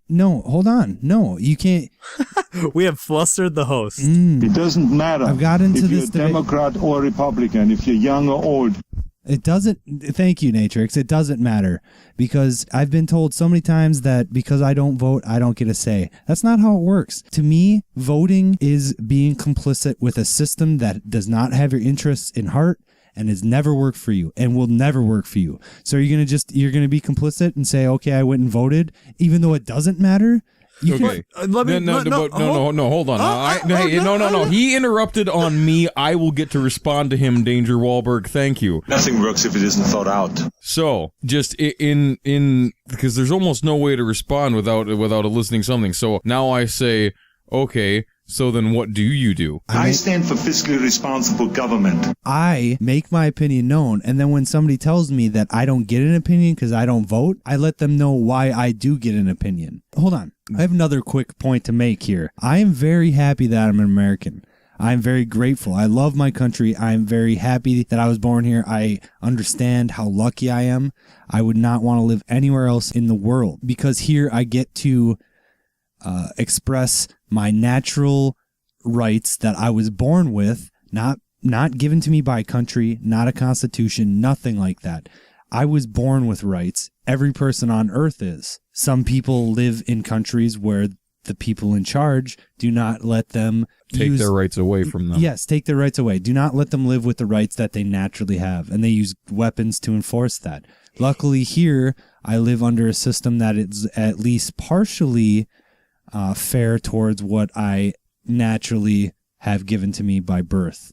No, hold on. No, you can't. We have flustered the host. It doesn't matter. I've got into if this you're a Democrat or Republican, if you're young or old. It doesn't. Thank you, Natrix. It doesn't matter, because I've been told so many times that because I don't vote, I don't get a say. That's not how it works. To me, voting is being complicit with a system that does not have your interests in heart and has never worked for you and will never work for you. So you're gonna be complicit and say, okay, I went and voted, even though it doesn't matter. Okay. Hold on. No. He interrupted on me. I will get to respond to him, Danger Walberg. Thank you. Nothing works if it isn't thought out. So, just in because there's almost no way to respond without eliciting something. So now I say, okay, so then what do you do? I stand for fiscally responsible government. I make my opinion known, and then when somebody tells me that I don't get an opinion because I don't vote, I let them know why I do get an opinion. Hold on. I have another quick point to make here. I am very happy that I'm an American. I'm very grateful. I love my country. I'm very happy that I was born here. I understand how lucky I am. I would not want to live anywhere else in the world, because here I get to express my natural rights that I was born with, not given to me by a country, not a constitution, nothing like that. I was born with rights. Every person on earth is. Some people live in countries where the people in charge do not let them take their rights away from them. Yes, take their rights away. Do not let them live with the rights that they naturally have, and they use weapons to enforce that. Luckily here, I live under a system that is at least partially fair towards what I naturally have given to me by birth.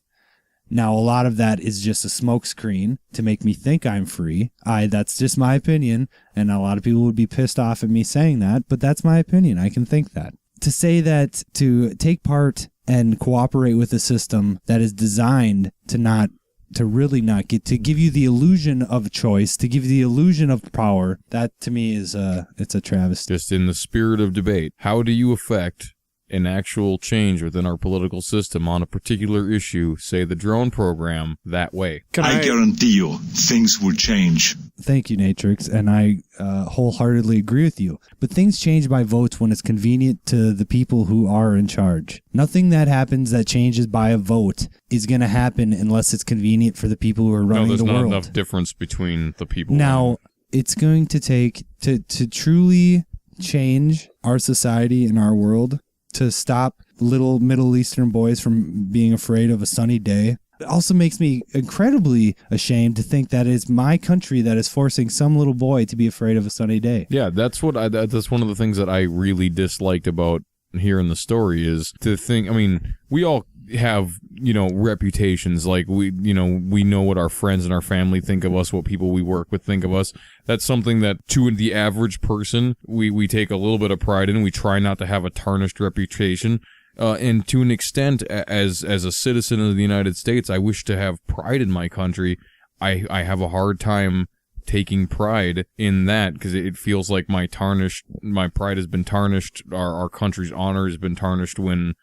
Now, a lot of that is just a smokescreen to make me think I'm free. That's just my opinion, and a lot of people would be pissed off at me saying that, but that's my opinion. I can think that. To say that to take part and cooperate with a system that is designed to really not get to give you the illusion of choice, to give you the illusion of power, that to me is it's a travesty. Just in the spirit of debate, how do you affect an actual change within our political system on a particular issue, say the drone program, that way? I guarantee you things will change. Thank you, Natrix, and I wholeheartedly agree with you. But things change by votes when it's convenient to the people who are in charge. Nothing that happens that changes by a vote is going to happen unless it's convenient for the people who are running the world. There's not enough difference between the people. Now, it's going to take, to truly change our society and our world, to stop little Middle Eastern boys from being afraid of a sunny day. It also makes me incredibly ashamed to think that it's my country that is forcing some little boy to be afraid of a sunny day. Yeah, that's one of the things that I really disliked about hearing the story, is to think, I mean, we all have, reputations, like we know what our friends and our family think of us, what people we work with think of us. That's something that to the average person, we take a little bit of pride in. We try not to have a tarnished reputation. And to an extent, as a citizen of the United States, I wish to have pride in my country. I have a hard time taking pride in that, because it feels like my pride has been tarnished. Our country's honor has been tarnished when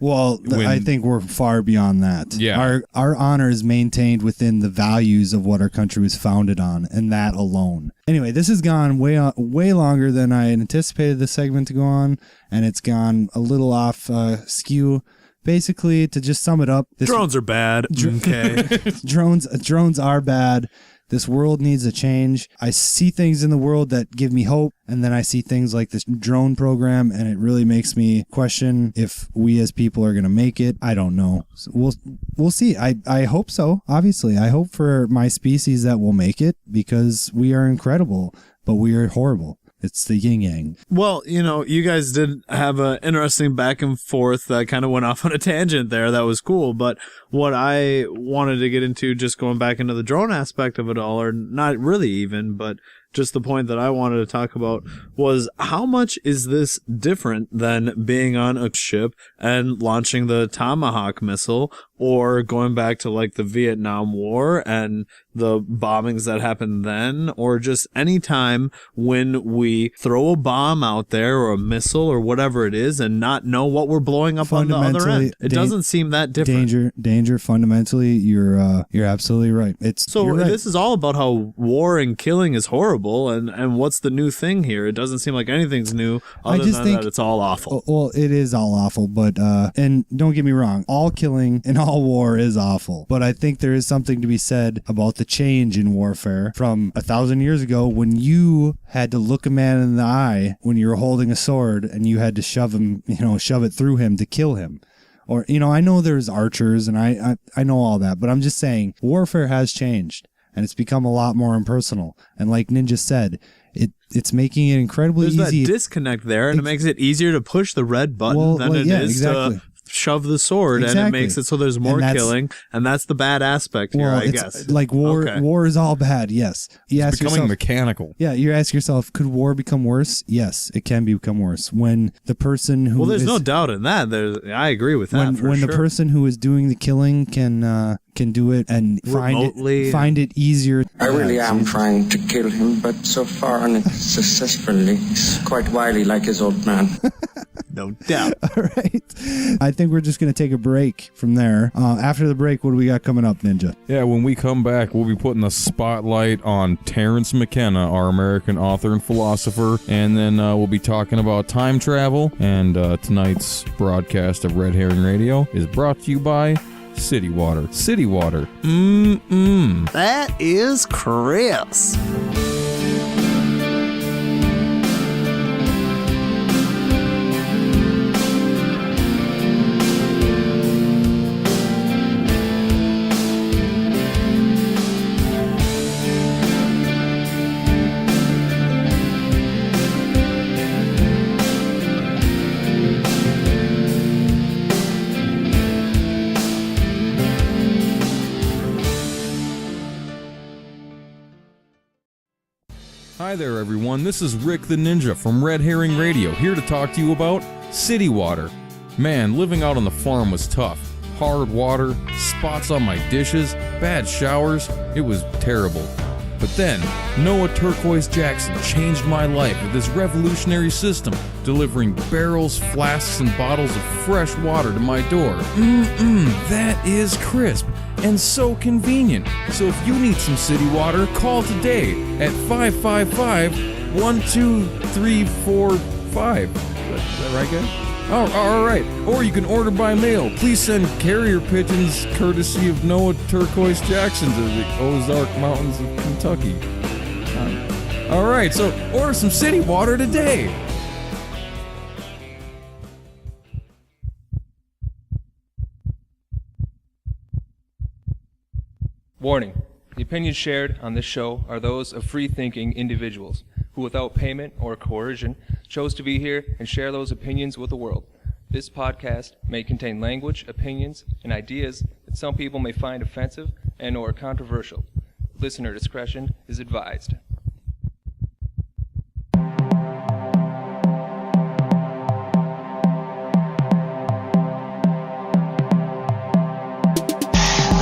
I think we're far beyond that. Yeah. Our honor is maintained within the values of what our country was founded on, and that alone. Anyway, this has gone way longer than I anticipated this segment to go on, and it's gone a little off skew. Basically, to just sum it up, drones are bad. Okay. Drones are bad. This world needs a change. I see things in the world that give me hope, and then I see things like this drone program, and it really makes me question if we as people are going to make it. I don't know. So we'll see. I hope so, obviously. I hope for my species that we'll make it, because we are incredible, but we are horrible. It's the yin yang. Well, you guys did have an interesting back and forth that kind of went off on a tangent there. That was cool. But what I wanted to get into, just going back into the drone aspect of it all, or not really even, but just the point that I wanted to talk about was how much is this different than being on a ship and launching the Tomahawk missile, or going back to like the Vietnam War and the bombings that happened then, or just any time when we throw a bomb out there or a missile or whatever it is and not know what we're blowing up on the other end. It doesn't seem that different. Danger. Fundamentally, you're absolutely right. This is all about how war and killing is horrible. And what's the new thing here? It doesn't seem like anything's new other than that it's all awful. Well, it is all awful, but and don't get me wrong, all killing and all war is awful. But I think there is something to be said about the change in warfare from 1,000 years ago, when you had to look a man in the eye when you were holding a sword and you had to shove it through him to kill him. Or, I know there's archers and I know all that, but I'm just saying warfare has changed. And it's become a lot more impersonal. And like Ninja said, it's making it incredibly easy. There's that disconnect there, and it makes it easier to push the red button than it is to shove the sword, and it makes it so there's more killing, and that's the bad aspect here, I guess. Like war is all bad, yes. It's becoming mechanical. Yeah, you ask yourself, could war become worse? Yes, it can become worse. When the person who there's no doubt in that. I agree with that. When the person who is doing the killing can do it and find it easier. I really am trying to kill him, but so far unsuccessfully. He's quite wily like his old man. No doubt. All right. I think we're just going to take a break from there. After the break, what do we got coming up, Ninja? Yeah, when we come back, we'll be putting the spotlight on Terrance McKenna, our American author and philosopher, and then we'll be talking about time travel. And tonight's broadcast of Red Herring Radio is brought to you by City Water. City Water. That is Chris. Hi there, everyone. This is Rick the Ninja from Red Herring Radio, here to talk to you about City Water. Man, living out on the farm was tough. Hard water, spots on my dishes, bad showers. It was terrible. But then, Noah Turquoise Jackson changed my life with this revolutionary system, delivering barrels, flasks, and bottles of fresh water to my door. That is crisp and so convenient. So if you need some city water, call today at 555-12345. Is that right, guys? Oh, all right. Or you can order by mail. Please send carrier pigeons courtesy of Noah Turquoise Jackson to the Ozark Mountains of Kentucky. All right, so order some city water today. Warning. The opinions shared on this show are those of free-thinking individuals who, without payment or coercion, chose to be here and share those opinions with the world. This podcast may contain language, opinions, and ideas that some people may find offensive and or controversial. Listener discretion is advised.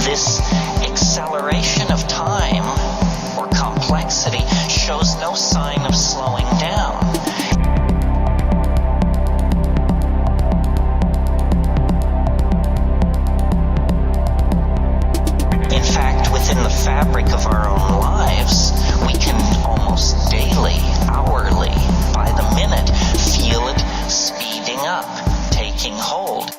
This acceleration of time or complexity shows no sign of slowing down. In fact, within the fabric of our own lives, we can almost daily, hourly, by the minute, feel it speeding up, taking hold.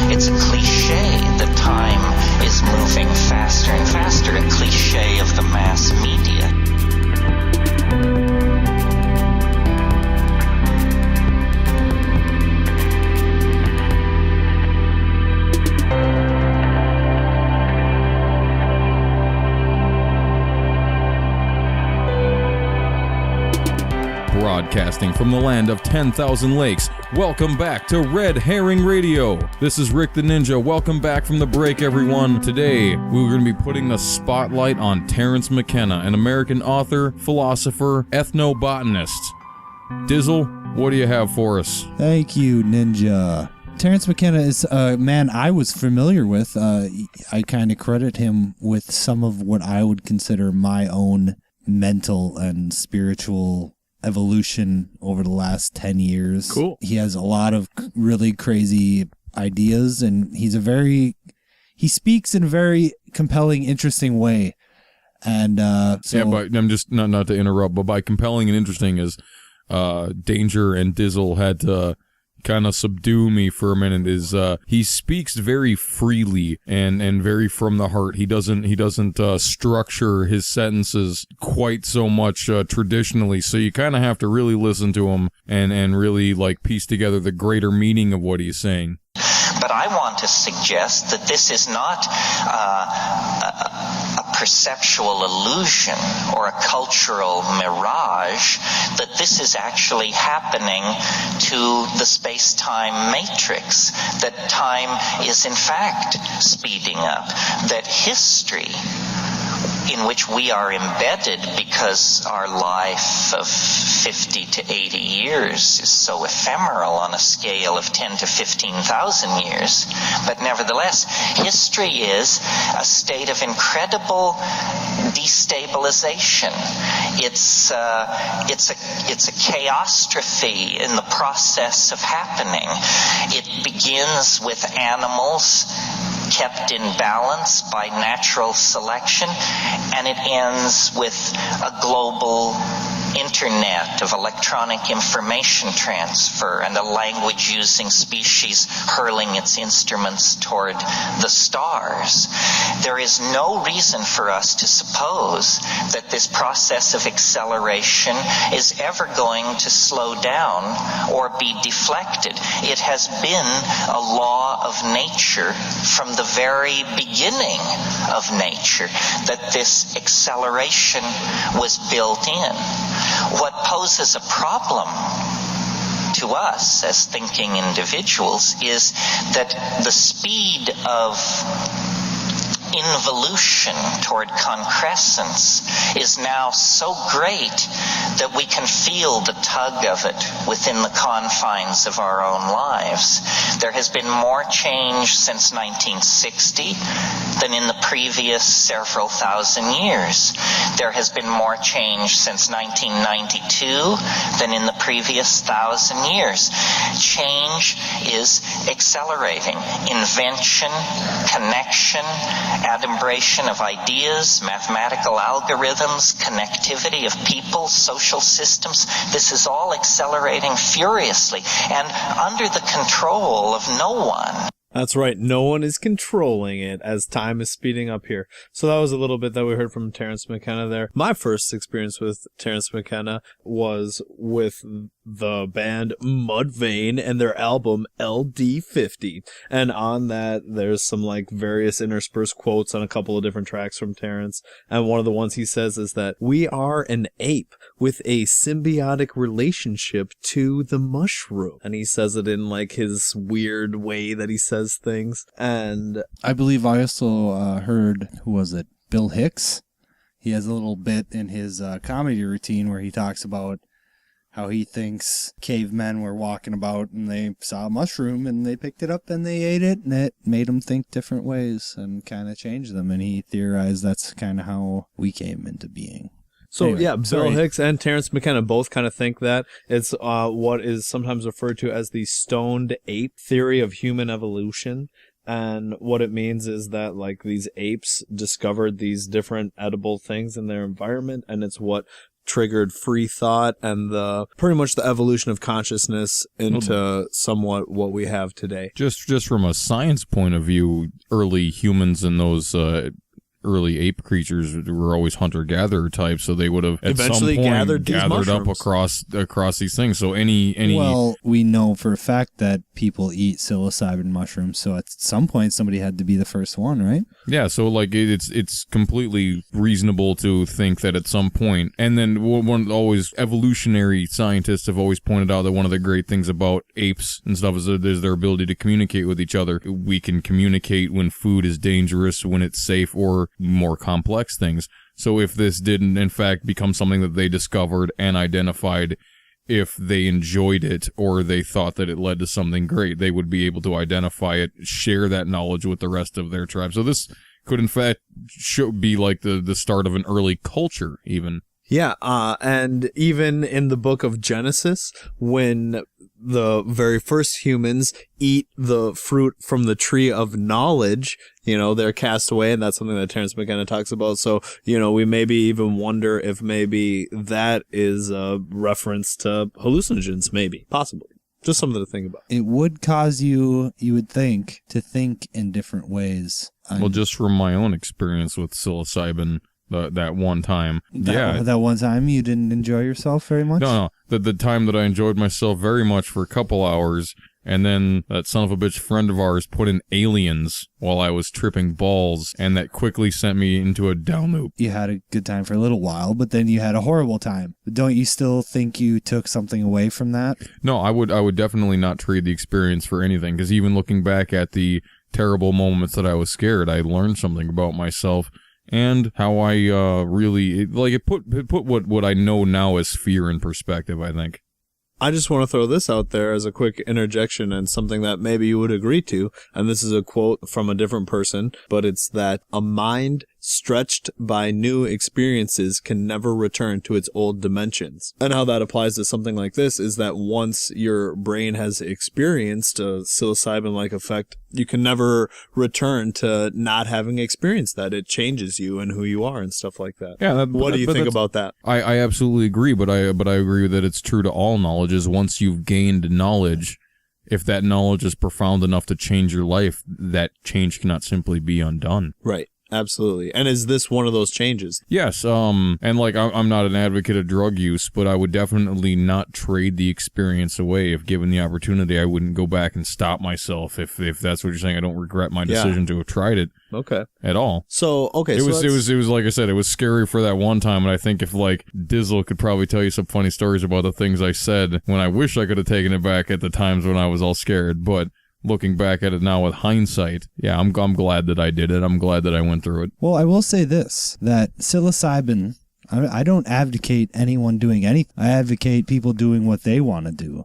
It's a cliche that time is moving faster and faster, a cliche of the mass media. Broadcasting from the land of 10,000 lakes, welcome back to Red Herring Radio. This is Rick the Ninja. Welcome back from the break, everyone. Today, we're going to be putting the spotlight on Terrance McKenna, an American author, philosopher, ethnobotanist. Dizzle, what do you have for us? Thank you, Ninja. Terrance McKenna is a man I was familiar with. I kind of credit him with some of what I would consider my own mental and spiritual evolution over the last 10 years. Cool. He has a lot of really crazy ideas, and he speaks in a very compelling, interesting way. And so, yeah, but I'm just not to interrupt, but by compelling and interesting is Danger and Dizzle had to kind of subdue me for a minute. Is he speaks very freely and very from the heart. He doesn't structure his sentences quite so much traditionally, so you kind of have to really listen to him and really like piece together the greater meaning of what he's saying. But I want to suggest that this is not a perceptual illusion or a cultural mirage, that this is actually happening to the space-time matrix, that time is in fact speeding up, that history in which we are embedded because our life of 50 to 80 years is so ephemeral on a scale of 10 to 15,000 years. But nevertheless, history is a state of incredible destabilization. It's a chaostrophe in the process of happening. It begins with animals kept in balance by natural selection, and it ends with a global internet of electronic information transfer and a language-using species hurling its instruments toward the stars. There is no reason for us to suppose that this process of acceleration is ever going to slow down or be deflected. It has been a law of nature from the very beginning of nature that this acceleration was built in. What poses a problem to us as thinking individuals is that the speed of involution toward concrescence is now so great that we can feel the tug of it within the confines of our own lives. There has been more change since 1960 than in the previous several thousand years. There has been more change since 1992 than in the previous 1,000 years. Change is accelerating. Invention, connection, adumbration of ideas, mathematical algorithms, connectivity of people, social systems. This is all accelerating furiously and under the control of no one. That's right. No one is controlling it as time is speeding up here. So that was a little bit that we heard from Terrance McKenna there. My first experience with Terrance McKenna was with the band Mudvayne and their album LD50. And on that, there's some like various interspersed quotes on a couple of different tracks from Terrance. And one of the ones he says is that we are an ape with a symbiotic relationship to the mushroom. And he says it in like his weird way that he says things. And I believe I also heard, who was it? Bill Hicks. He has a little bit in his comedy routine where he talks about how he thinks cavemen were walking about and they saw a mushroom and they picked it up and they ate it, and it made them think different ways and kind of changed them. And he theorized that's kind of how we came into being. So anyway, yeah, Bill Hicks and Terrance McKenna both kind of think that. It's what is sometimes referred to as the stoned ape theory of human evolution. And what it means is that like these apes discovered these different edible things in their environment, and it's what triggered free thought and pretty much the evolution of consciousness into somewhat what we have today. Just from a science point of view, early humans and those early ape creatures were always hunter-gatherer types, so they would have at Eventually some point gathered up across these things. So any well, we know for a fact that people eat psilocybin mushrooms, so at some point somebody had to be the first one, right? Yeah, so like it's completely reasonable to think that at some point, and then always evolutionary scientists have always pointed out that one of the great things about apes and stuff is their ability to communicate with each other. We can communicate when food is dangerous, when it's safe, or more complex things. So if this didn't in fact become something that they discovered and identified, if they enjoyed it or they thought that it led to something great, they would be able to identify it, share that knowledge with the rest of their tribe. So this could in fact be like the start of an early culture even. Yeah, and even in the book of Genesis, when the very first humans eat the fruit from the tree of knowledge, they're cast away, and that's something that Terrance McKenna talks about. So, we maybe even wonder if maybe that is a reference to hallucinogens, maybe, possibly. Just something to think about. It would cause you would think, to think in different ways. Well, just from my own experience with psilocybin, that one time. That one time you didn't enjoy yourself very much? No. The time that I enjoyed myself very much for a couple hours, and then that son of a bitch friend of ours put in aliens while I was tripping balls, and that quickly sent me into a down loop. You had a good time for a little while, but then you had a horrible time. But don't you still think you took something away from that? No, I would definitely not trade the experience for anything, because even looking back at the terrible moments that I was scared, I learned something about myself. And how I it put what I know now as fear in perspective, I think. I just want to throw this out there as a quick interjection and something that maybe you would agree to. And this is a quote from a different person, but it's that a mind stretched by new experiences can never return to its old dimensions. And how that applies to something like this is that once your brain has experienced a psilocybin-like effect, you can never return to not having experienced that. It changes you and who you are and stuff like that. Yeah. What do you think about that? I absolutely agree, but I agree that it's true to all knowledge. Is once you've gained knowledge, if that knowledge is profound enough to change your life, that change cannot simply be undone. Right. Absolutely. And is this one of those changes? Yes. And like, I'm not an advocate of drug use, but I would definitely not trade the experience away. If given the opportunity, I wouldn't go back and stop myself. If that's what you're saying, I don't regret my decision to have tried it. Okay. At all. So, okay. It was like I said, it was scary for that one time. And I think if like Dizzle could probably tell you some funny stories about the things I said when I wish I could have taken it back at the times when I was all scared. But looking back at it now with hindsight, yeah, I'm glad that I did it. I'm glad that I went through it. Well, I will say this, that psilocybin, I don't advocate anyone doing anything. I advocate people doing what they want to do.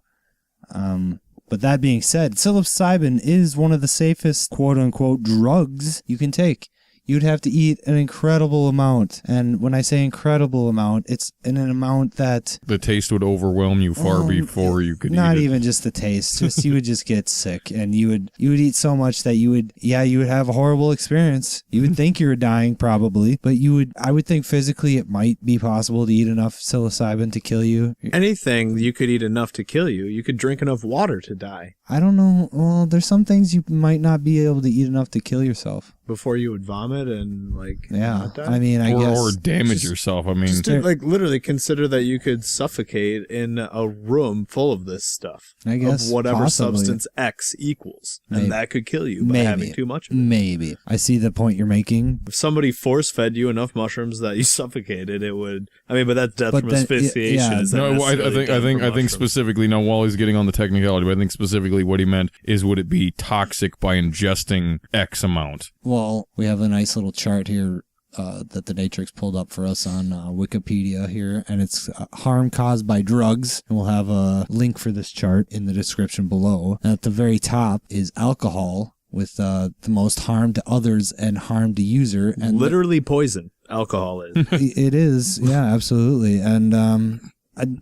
But that being said, psilocybin is one of the safest quote-unquote drugs you can take. You'd have to eat an incredible amount. And when I say incredible amount, it's in an amount that the taste would overwhelm you far before you could eat it. Not even just the taste. Just you would just get sick, and you would eat so much that you would have a horrible experience. You would think you were dying probably, but I would think physically it might be possible to eat enough psilocybin to kill you. Anything you could eat enough to kill you. You could drink enough water to die. I don't know. Well, there's some things you might not be able to eat enough to kill yourself. Before you would vomit and not die? I mean, I guess. Or damage yourself. I mean, just to, literally consider that you could suffocate in a room full of this stuff. I guess. Of whatever possibly. Substance X equals. Maybe. And that could kill you by having too much of it. Maybe. I see the point you're making. If somebody force-fed you enough mushrooms that you suffocated, it would. I mean, but that's death from asphyxiation. I think specifically, now Wally's getting on the technicality, but I think specifically what he meant is, would it be toxic by ingesting X amount? Well, we have a nice little chart here that the Natrix pulled up for us on Wikipedia here, and it's harm caused by drugs, and we'll have a link for this chart in the description below. And at the very top is alcohol, with the most harm to others and harm to user. And literally poison. Alcohol is. It is, yeah, absolutely. And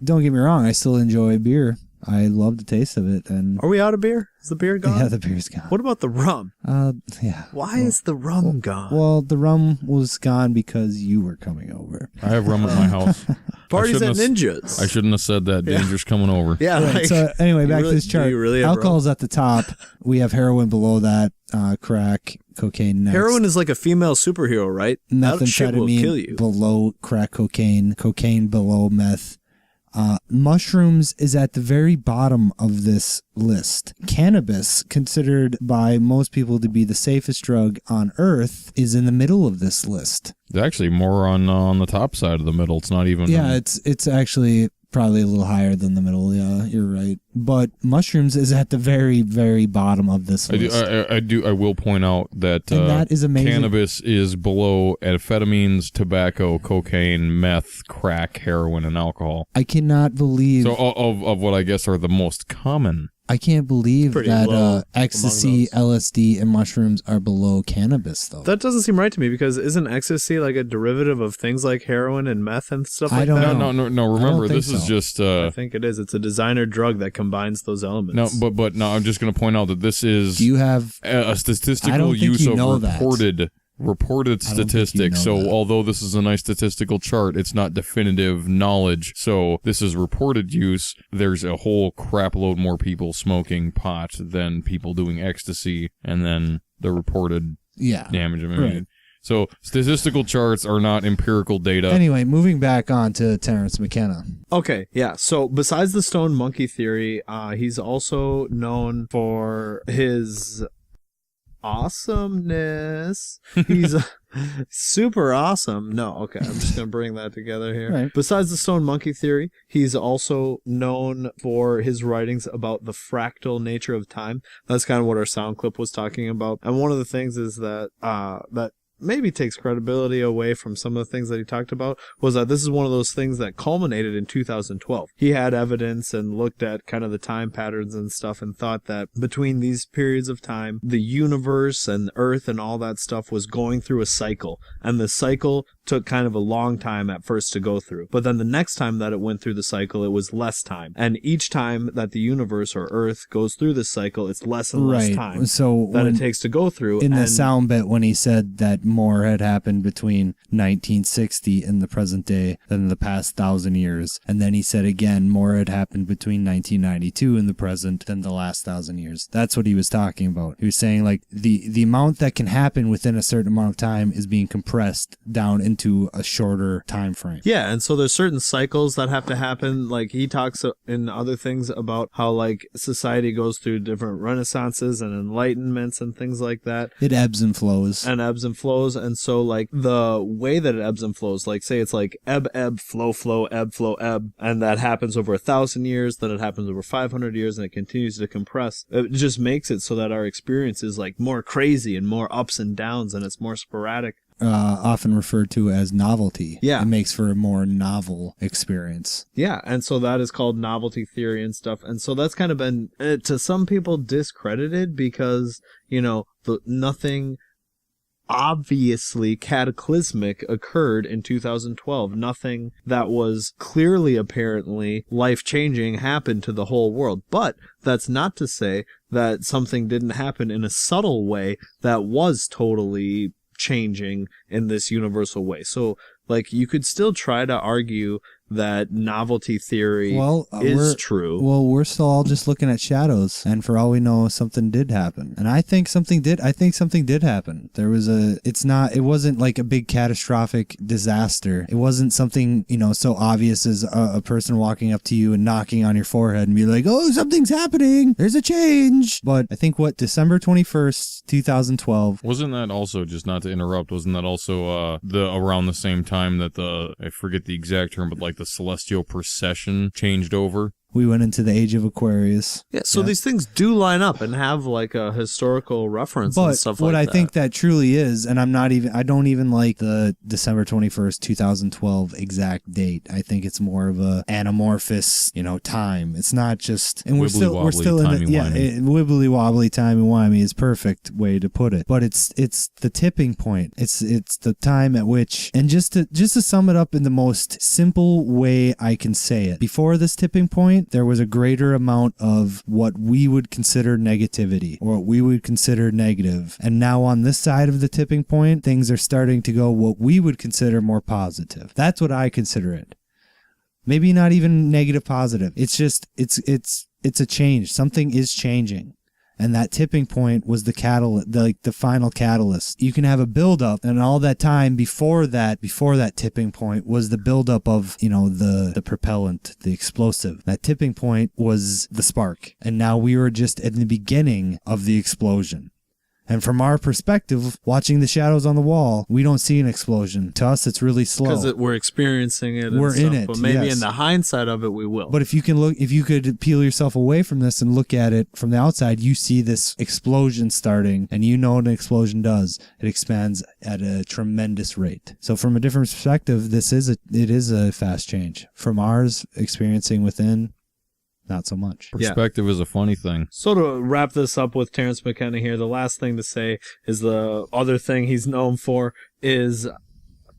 don't get me wrong, I still enjoy beer. I love the taste of it. And are we out of beer? Is the beer gone? Yeah, the beer's gone. What about the rum? Yeah. Why is the rum gone? Well, the rum was gone because you were coming over. I have rum at my house. Parties at Ninjas. I shouldn't have said that. Danger's coming over. Yeah. Right, Like, so anyway, back to this chart. Really Alcohol's at the top. We have heroin below that. Crack, cocaine next. Heroin is like a female superhero, right? That shit will kill you. Methamphetamine below crack cocaine. Cocaine below meth. Mushrooms is at the very bottom of this list. Cannabis, considered by most people to be the safest drug on earth, is in the middle of this list. It's actually more on the top side of the middle. It's not even. Yeah, it's actually probably a little higher than the middle. Yeah, you're right. But mushrooms is at the very, very bottom of this list. I will point out that, and that is amazing. Cannabis is below amphetamines, tobacco, cocaine, meth, crack, heroin, and alcohol. I cannot believe. So of what I guess are the most common. I can't believe Pretty low that ecstasy, LSD, and mushrooms are below cannabis, though. That doesn't seem right to me, because isn't ecstasy like a derivative of things like heroin and meth and stuff like I don't that? know. No. Remember, this is so. just. I think it is. It's a designer drug that combines those elements. No, but no. I'm just going to point out that this is. Do you have a I statistical don't think use you of know that. reported I don't think you statistics. know So that. although this is a nice statistical chart, it's not definitive knowledge. So this is reported use. There's a whole crap load more people smoking pot than people doing ecstasy, and then the reported damage. I mean, right. So statistical charts are not empirical data. Anyway, moving back on to Terrance McKenna. Okay, yeah. So besides the stone monkey theory, he's also known for his awesomeness. He's super awesome. No, okay, I'm just gonna bring that together here. Right. Besides the stone monkey theory, he's also known for his writings about the fractal nature of time. That's kind of what our sound clip was talking about. And one of the things is that that maybe takes credibility away from some of the things that he talked about, was that this is one of those things that culminated in 2012. He had evidence and looked at kind of the time patterns and stuff and thought that between these periods of time, the universe and Earth and all that stuff was going through a cycle, and the cycle took kind of a long time at first to go through. But then the next time that it went through the cycle, it was less time. And each time that the universe or Earth goes through this cycle, it's less and less time So that it takes to go through. In the sound bit, when he said that more had happened between 1960 and the present day than in the past 1,000 years, and then he said again more had happened between 1992 and the present than the last 1,000 years. That's what he was talking about. He was saying like the amount that can happen within a certain amount of time is being compressed down into a shorter time frame. Yeah, and so there's certain cycles that have to happen. Like he talks in other things about how like society goes through different renaissances and enlightenments and things like that. It ebbs and flows. And so like the way that it ebbs and flows, like say it's like ebb, flow, ebb, and that happens over 1,000 years, then it happens over 500 years, and it continues to compress. It just makes it so that our experience is like more crazy and more ups and downs, and it's more sporadic. Often referred to as novelty. Yeah. It makes for a more novel experience. Yeah, and so that is called novelty theory and stuff. And so that's kind of been, to some people, discredited because, you know, nothing obviously cataclysmic occurred in 2012. Nothing that was clearly apparently life-changing happened to the whole world. But that's not to say that something didn't happen in a subtle way that was totally changing in this universal way. So like you could still try to argue that novelty theory is true. Well, we're still all just looking at shadows, and for all we know, something did happen. And I think something did happen. There was it wasn't like a big catastrophic disaster. It wasn't something, you know, so obvious as a person walking up to you and knocking on your forehead and be like, oh, something's happening. There's a change. But I think December 21st, 2012. Wasn't that also, just not to interrupt, wasn't that also around the same time that I forget the exact term, but like the celestial procession changed over? We went into the age of Aquarius. Yeah, so these things do line up and have like a historical reference and stuff like that. But what I think that truly is, and I don't even like the December 21st, 2012 exact date. I think it's more of a anamorphous, you know, time. It's not just, and we're still in the, wibbly wobbly timey-wimey is perfect way to put it. But it's the tipping point. It's the time at which, and just to sum it up in the most simple way I can say it, before this tipping point, there was a greater amount of what we would consider negativity or what we would consider negative. And now on this side of the tipping point, things are starting to go what we would consider more positive. That's what I consider it. Maybe not even negative positive. It's just it's a change. Something is changing. And that tipping point was the catalyst, the final catalyst. You can have a buildup, and all that time before that tipping point was the buildup of, the propellant, the explosive. That tipping point was the spark. And now we were just at the beginning of the explosion. And from our perspective, watching the shadows on the wall, we don't see an explosion. To us, it's really slow. Because we're experiencing it. We're in it. But maybe yes. in the hindsight of it, we will. But if you could peel yourself away from this and look at it from the outside, you see this explosion starting, and you know what an explosion does. It expands at a tremendous rate. So from a different perspective, it is a fast change. From ours, experiencing within, not so much. Perspective is a funny thing. So to wrap this up with Terrance McKenna here, the last thing to say is the other thing he's known for is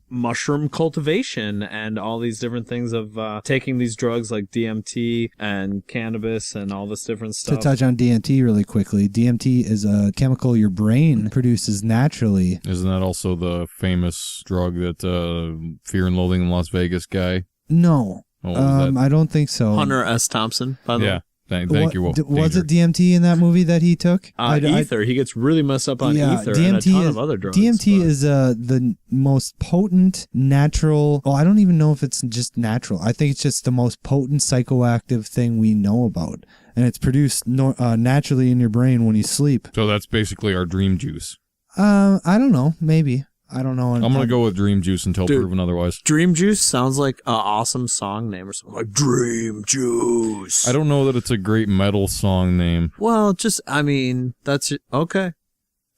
mushroom cultivation and all these different things of taking these drugs like DMT and cannabis and all this different stuff. To touch on DMT really quickly, DMT is a chemical your brain produces naturally. Isn't that also the famous drug that Fear and Loathing in Las Vegas guy? No. I don't think so. Hunter S. Thompson, by the way. Thank you. Was it DMT in that movie that he took? Ether. He gets really messed up on ether and a ton of other drugs. DMT is the most potent natural... Well, I don't even know if it's just natural. I think it's just the most potent psychoactive thing we know about. And it's produced naturally in your brain when you sleep. So that's basically our dream juice. I don't know. Maybe. I don't know. I'm going to go with Dream Juice until proven otherwise. Dream Juice sounds like an awesome song name or something. Like Dream Juice. I don't know that it's a great metal song name. Well, that's okay.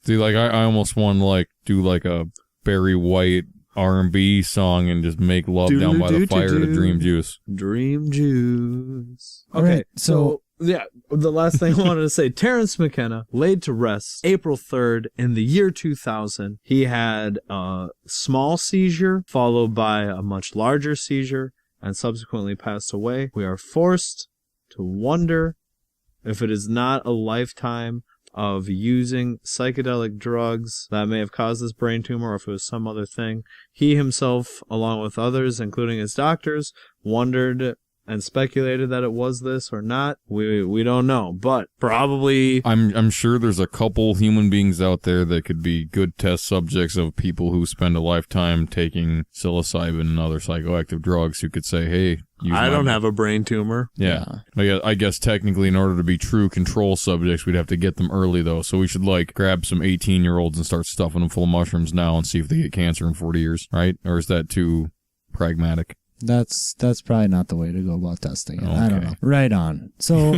See, I almost want to do a Barry White R&B song and just make love down by the fire to Dream Juice. Dream Juice. Okay, right, so yeah, the last thing I wanted to say, Terrance McKenna laid to rest April 3rd in the year 2000. He had a small seizure followed by a much larger seizure and subsequently passed away. We are forced to wonder if it is not a lifetime of using psychedelic drugs that may have caused this brain tumor or if it was some other thing. He himself, along with others, including his doctors, wondered and speculated that it was this or not. We don't know, but probably... I'm sure there's a couple human beings out there that could be good test subjects of people who spend a lifetime taking psilocybin and other psychoactive drugs who could say, hey... I don't have a brain tumor. Yeah. I guess technically in order to be true control subjects, we'd have to get them early, though. So we should, grab some 18-year-olds and start stuffing them full of mushrooms now and see if they get cancer in 40 years, right? Or is that too pragmatic? That's probably not the way to go about testing it. Okay. I don't know. Right on. So,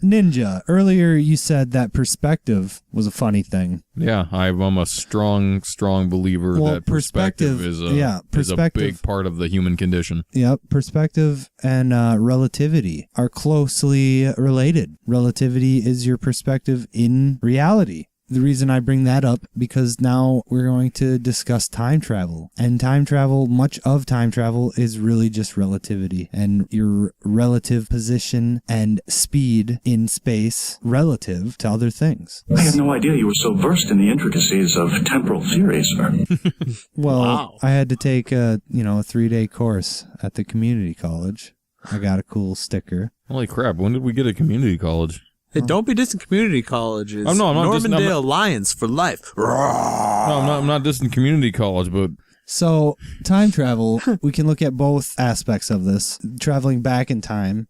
Ninja, earlier you said that perspective was a funny thing. Yeah, I'm a strong believer that perspective is a big part of the human condition. Yep, perspective and relativity are closely related. Relativity is your perspective in reality. The reason I bring that up, because now we're going to discuss time travel. And time travel, much of time travel is really just relativity and your relative position and speed in space relative to other things. I had no idea you were so versed in the intricacies of temporal theory, sir. Well, wow. I had to take a 3-day course at the community college. I got a cool sticker. Holy crap, when did we get a community college? Hey, don't be dissing community colleges. I'm not Normandale Alliance for life. No, I'm not dissing community college, but... So, time travel, we can look at both aspects of this. Traveling back in time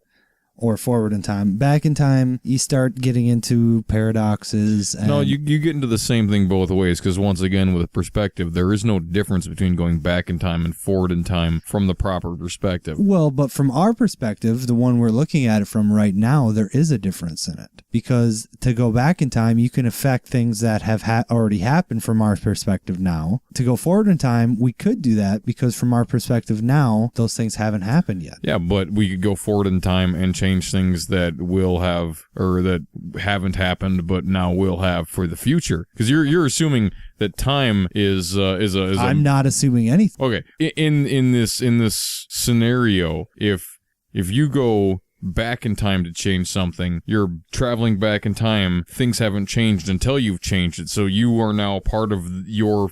or forward in time. Back in time, you start getting into paradoxes. And no, you get into the same thing both ways, because once again, with perspective, there is no difference between going back in time and forward in time from the proper perspective. Well, but from our perspective, the one we're looking at it from right now, there is a difference in it. Because to go back in time, you can affect things that have already happened from our perspective now. To go forward in time, we could do that because from our perspective now, those things haven't happened yet. Yeah, but we could go forward in time and change things that will have, or that haven't happened, but now will have for the future. Because you're assuming that time is I'm not assuming anything. Okay, in this scenario, if you go back in time to change something, you're traveling back in time, things haven't changed until you've changed it, so you are now part of your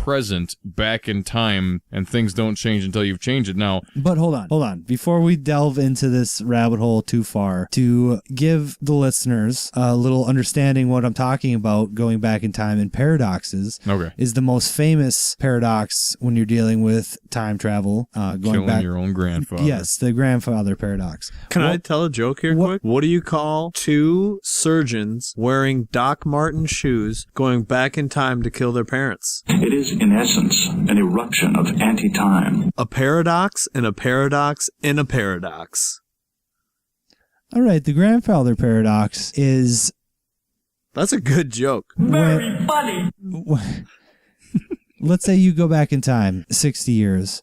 present back in time, and things don't change until you've changed it. Now, but hold on. Before we delve into this rabbit hole too far, to give the listeners a little understanding what I'm talking about, going back in time and paradoxes, is the most famous paradox when you're dealing with time travel. Killing your own grandfather. Yes, the grandfather paradox. Can I tell a joke here quick? What do you call two surgeons wearing Doc Martens shoes going back in time to kill their parents? It is, in essence, an eruption of anti-time. A paradox and a paradox in a paradox. All right, the grandfather paradox is... That's a good joke. Very funny. Let's say you go back in time 60 years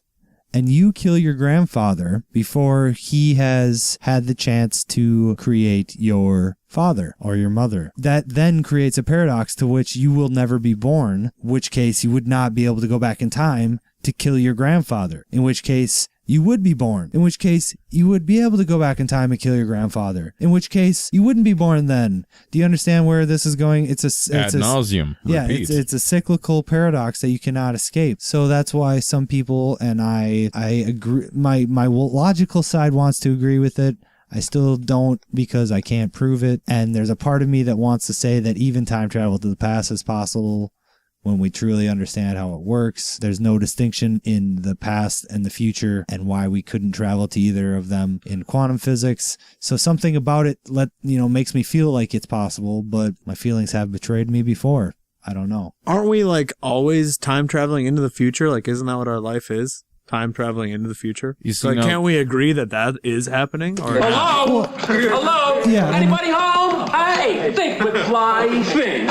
and you kill your grandfather before he has had the chance to create your father or your mother. That then creates a paradox to which you will never be born, in which case you would not be able to go back in time to kill your grandfather, in which case you would be born, in which case you would be able to go back in time and kill your grandfather, in which case you wouldn't be born then. Do you understand where this is going? It's ad nauseum. Yeah, it's a cyclical paradox that you cannot escape. So that's why some people, and I agree, my logical side wants to agree with it. I still don't, because I can't prove it. And there's a part of me that wants to say that even time travel to the past is possible when we truly understand how it works. There's no distinction in the past and the future and why we couldn't travel to either of them in quantum physics. So something about it makes me feel like it's possible, but my feelings have betrayed me before. I don't know. Aren't we like always time traveling into the future? Like, isn't that what our life is? Time traveling into the future? So can't we agree that is happening? Or Hello? Hello? Yeah, Anybody home? Hey, think with fly thing.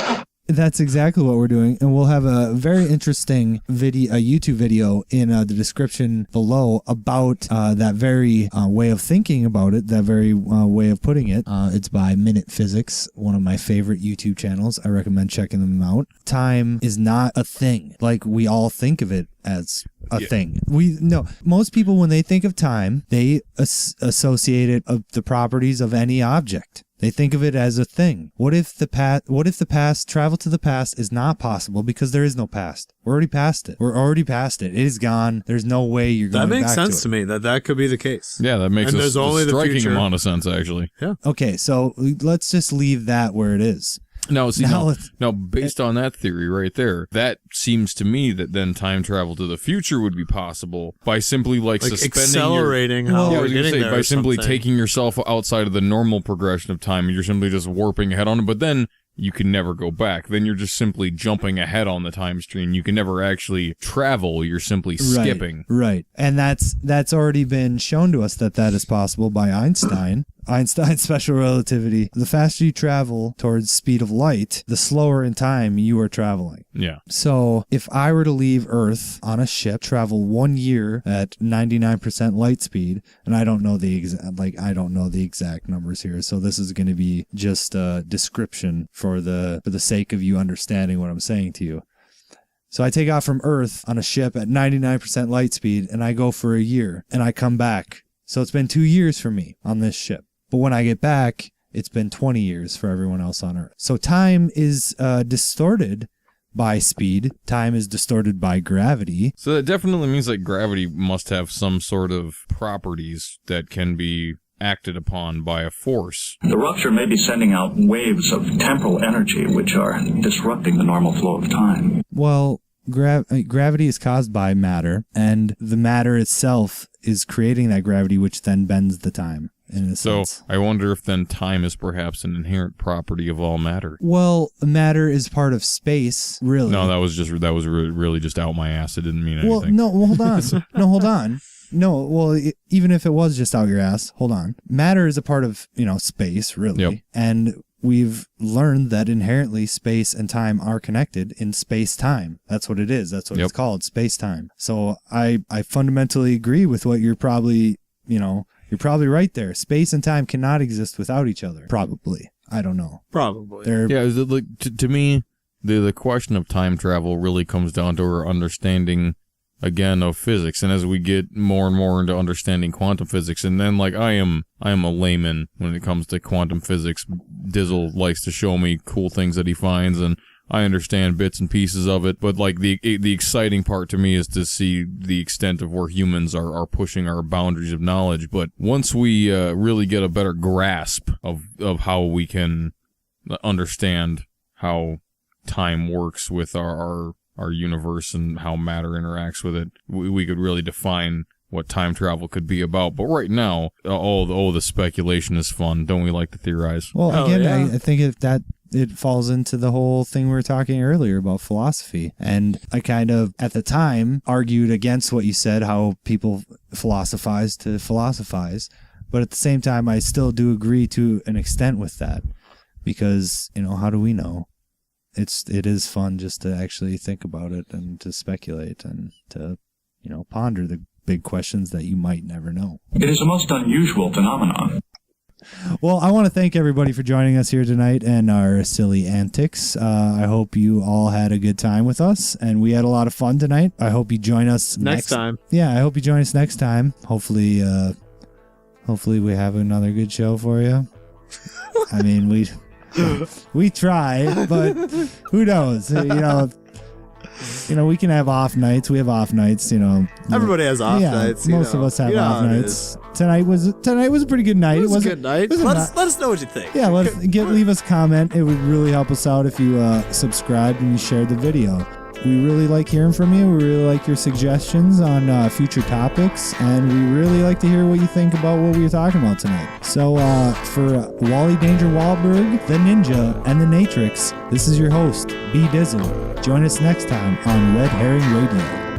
That's exactly what we're doing, and we'll have a very interesting video, a YouTube video in the description below about that very way of thinking about it, that very way of putting it. It's by Minute Physics, one of my favorite YouTube channels. I recommend checking them out. Time is not a thing like we all think of it as a thing. Most people, when they think of time, they associate it of the properties of any object. They think of it as a thing. What if the past, travel to the past is not possible because there is no past? We're already past it. It is gone. There's no way you're going back to it. That makes sense to me that could be the case. Yeah, that makes a striking amount of sense, actually. Yeah. Okay, so let's just leave that where it is. Now, based on that theory right there, that seems to me that then time travel to the future would be possible by simply suspending accelerating by simply taking yourself outside of the normal progression of time, and you're simply just warping ahead on it. But then you can never go back. Then you're just simply jumping ahead on the time stream. You can never actually travel. You're simply skipping. Right. And that's already been shown to us that is possible by Einstein's special relativity. The faster you travel towards speed of light, the slower in time you are traveling. Yeah. So if I were to leave Earth on a ship, travel 1 year at 99% light speed, and I don't know the exact numbers here, so this is going to be just a description for the sake of you understanding what I'm saying to you. So I take off from Earth on a ship at 99% light speed, and I go for a year, and I come back. So it's been 2 years for me on this ship. But when I get back, it's been 20 years for everyone else on Earth. So time is distorted by speed. Time is distorted by gravity. So that definitely means that gravity must have some sort of properties that can be acted upon by a force. The rupture may be sending out waves of temporal energy which are disrupting the normal flow of time. Well, gravity is caused by matter, and the matter itself is creating that gravity, which then bends the time. So I wonder if then time is perhaps an inherent property of all matter. Well, matter is part of space, really. No, that was really just out my ass. It didn't mean anything. Well, hold on. Even if it was just out your ass, hold on. Matter is a part of, space, really. Yep. And we've learned that inherently space and time are connected in space-time. That's what it is. That's what it's called, space-time. So I fundamentally agree with what you're probably, you're probably right there. Space and time cannot exist without each other. Probably. I don't know. Probably. To me, the question of time travel really comes down to our understanding, again, of physics. And as we get more and more into understanding quantum physics, and then I am a layman when it comes to quantum physics. Dizzle likes to show me cool things that he finds, and I understand bits and pieces of it, but like the exciting part to me is to see the extent of where humans are pushing our boundaries of knowledge. But once we really get a better grasp of how we can understand how time works with our universe and how matter interacts with it, we could really define what time travel could be about. But right now, the speculation is fun. Don't we like to theorize? Well, again, I think it falls into the whole thing we were talking earlier about philosophy. And I kind of, at the time, argued against what you said, how people philosophize to philosophize. But at the same time, I still do agree to an extent with that. Because, how do we know? It is fun just to actually think about it and to speculate and to, ponder the big questions that you might never know. It is a most unusual phenomenon. Well, I want to thank everybody for joining us here tonight and our silly antics. I hope you all had a good time with us, and we had a lot of fun tonight. I hope you join us next time. Yeah, I hope you join us next time. Hopefully we have another good show for you. I mean, we try, but who knows? We can have off nights. We have off nights. Everybody has off nights. Most of us have off nights. Tonight was a pretty good night. It was a good night. Let us know what you think. Yeah, leave us a comment. It would really help us out if you subscribed and you shared the video. We really like hearing from you. We really like your suggestions on future topics, and we really like to hear what you think about what we were talking about tonight. So for Wally, Danger, Walberg, the Ninja, and the Natrix, this is your host, B-Dizzle. Join us next time on Red Herring Radio.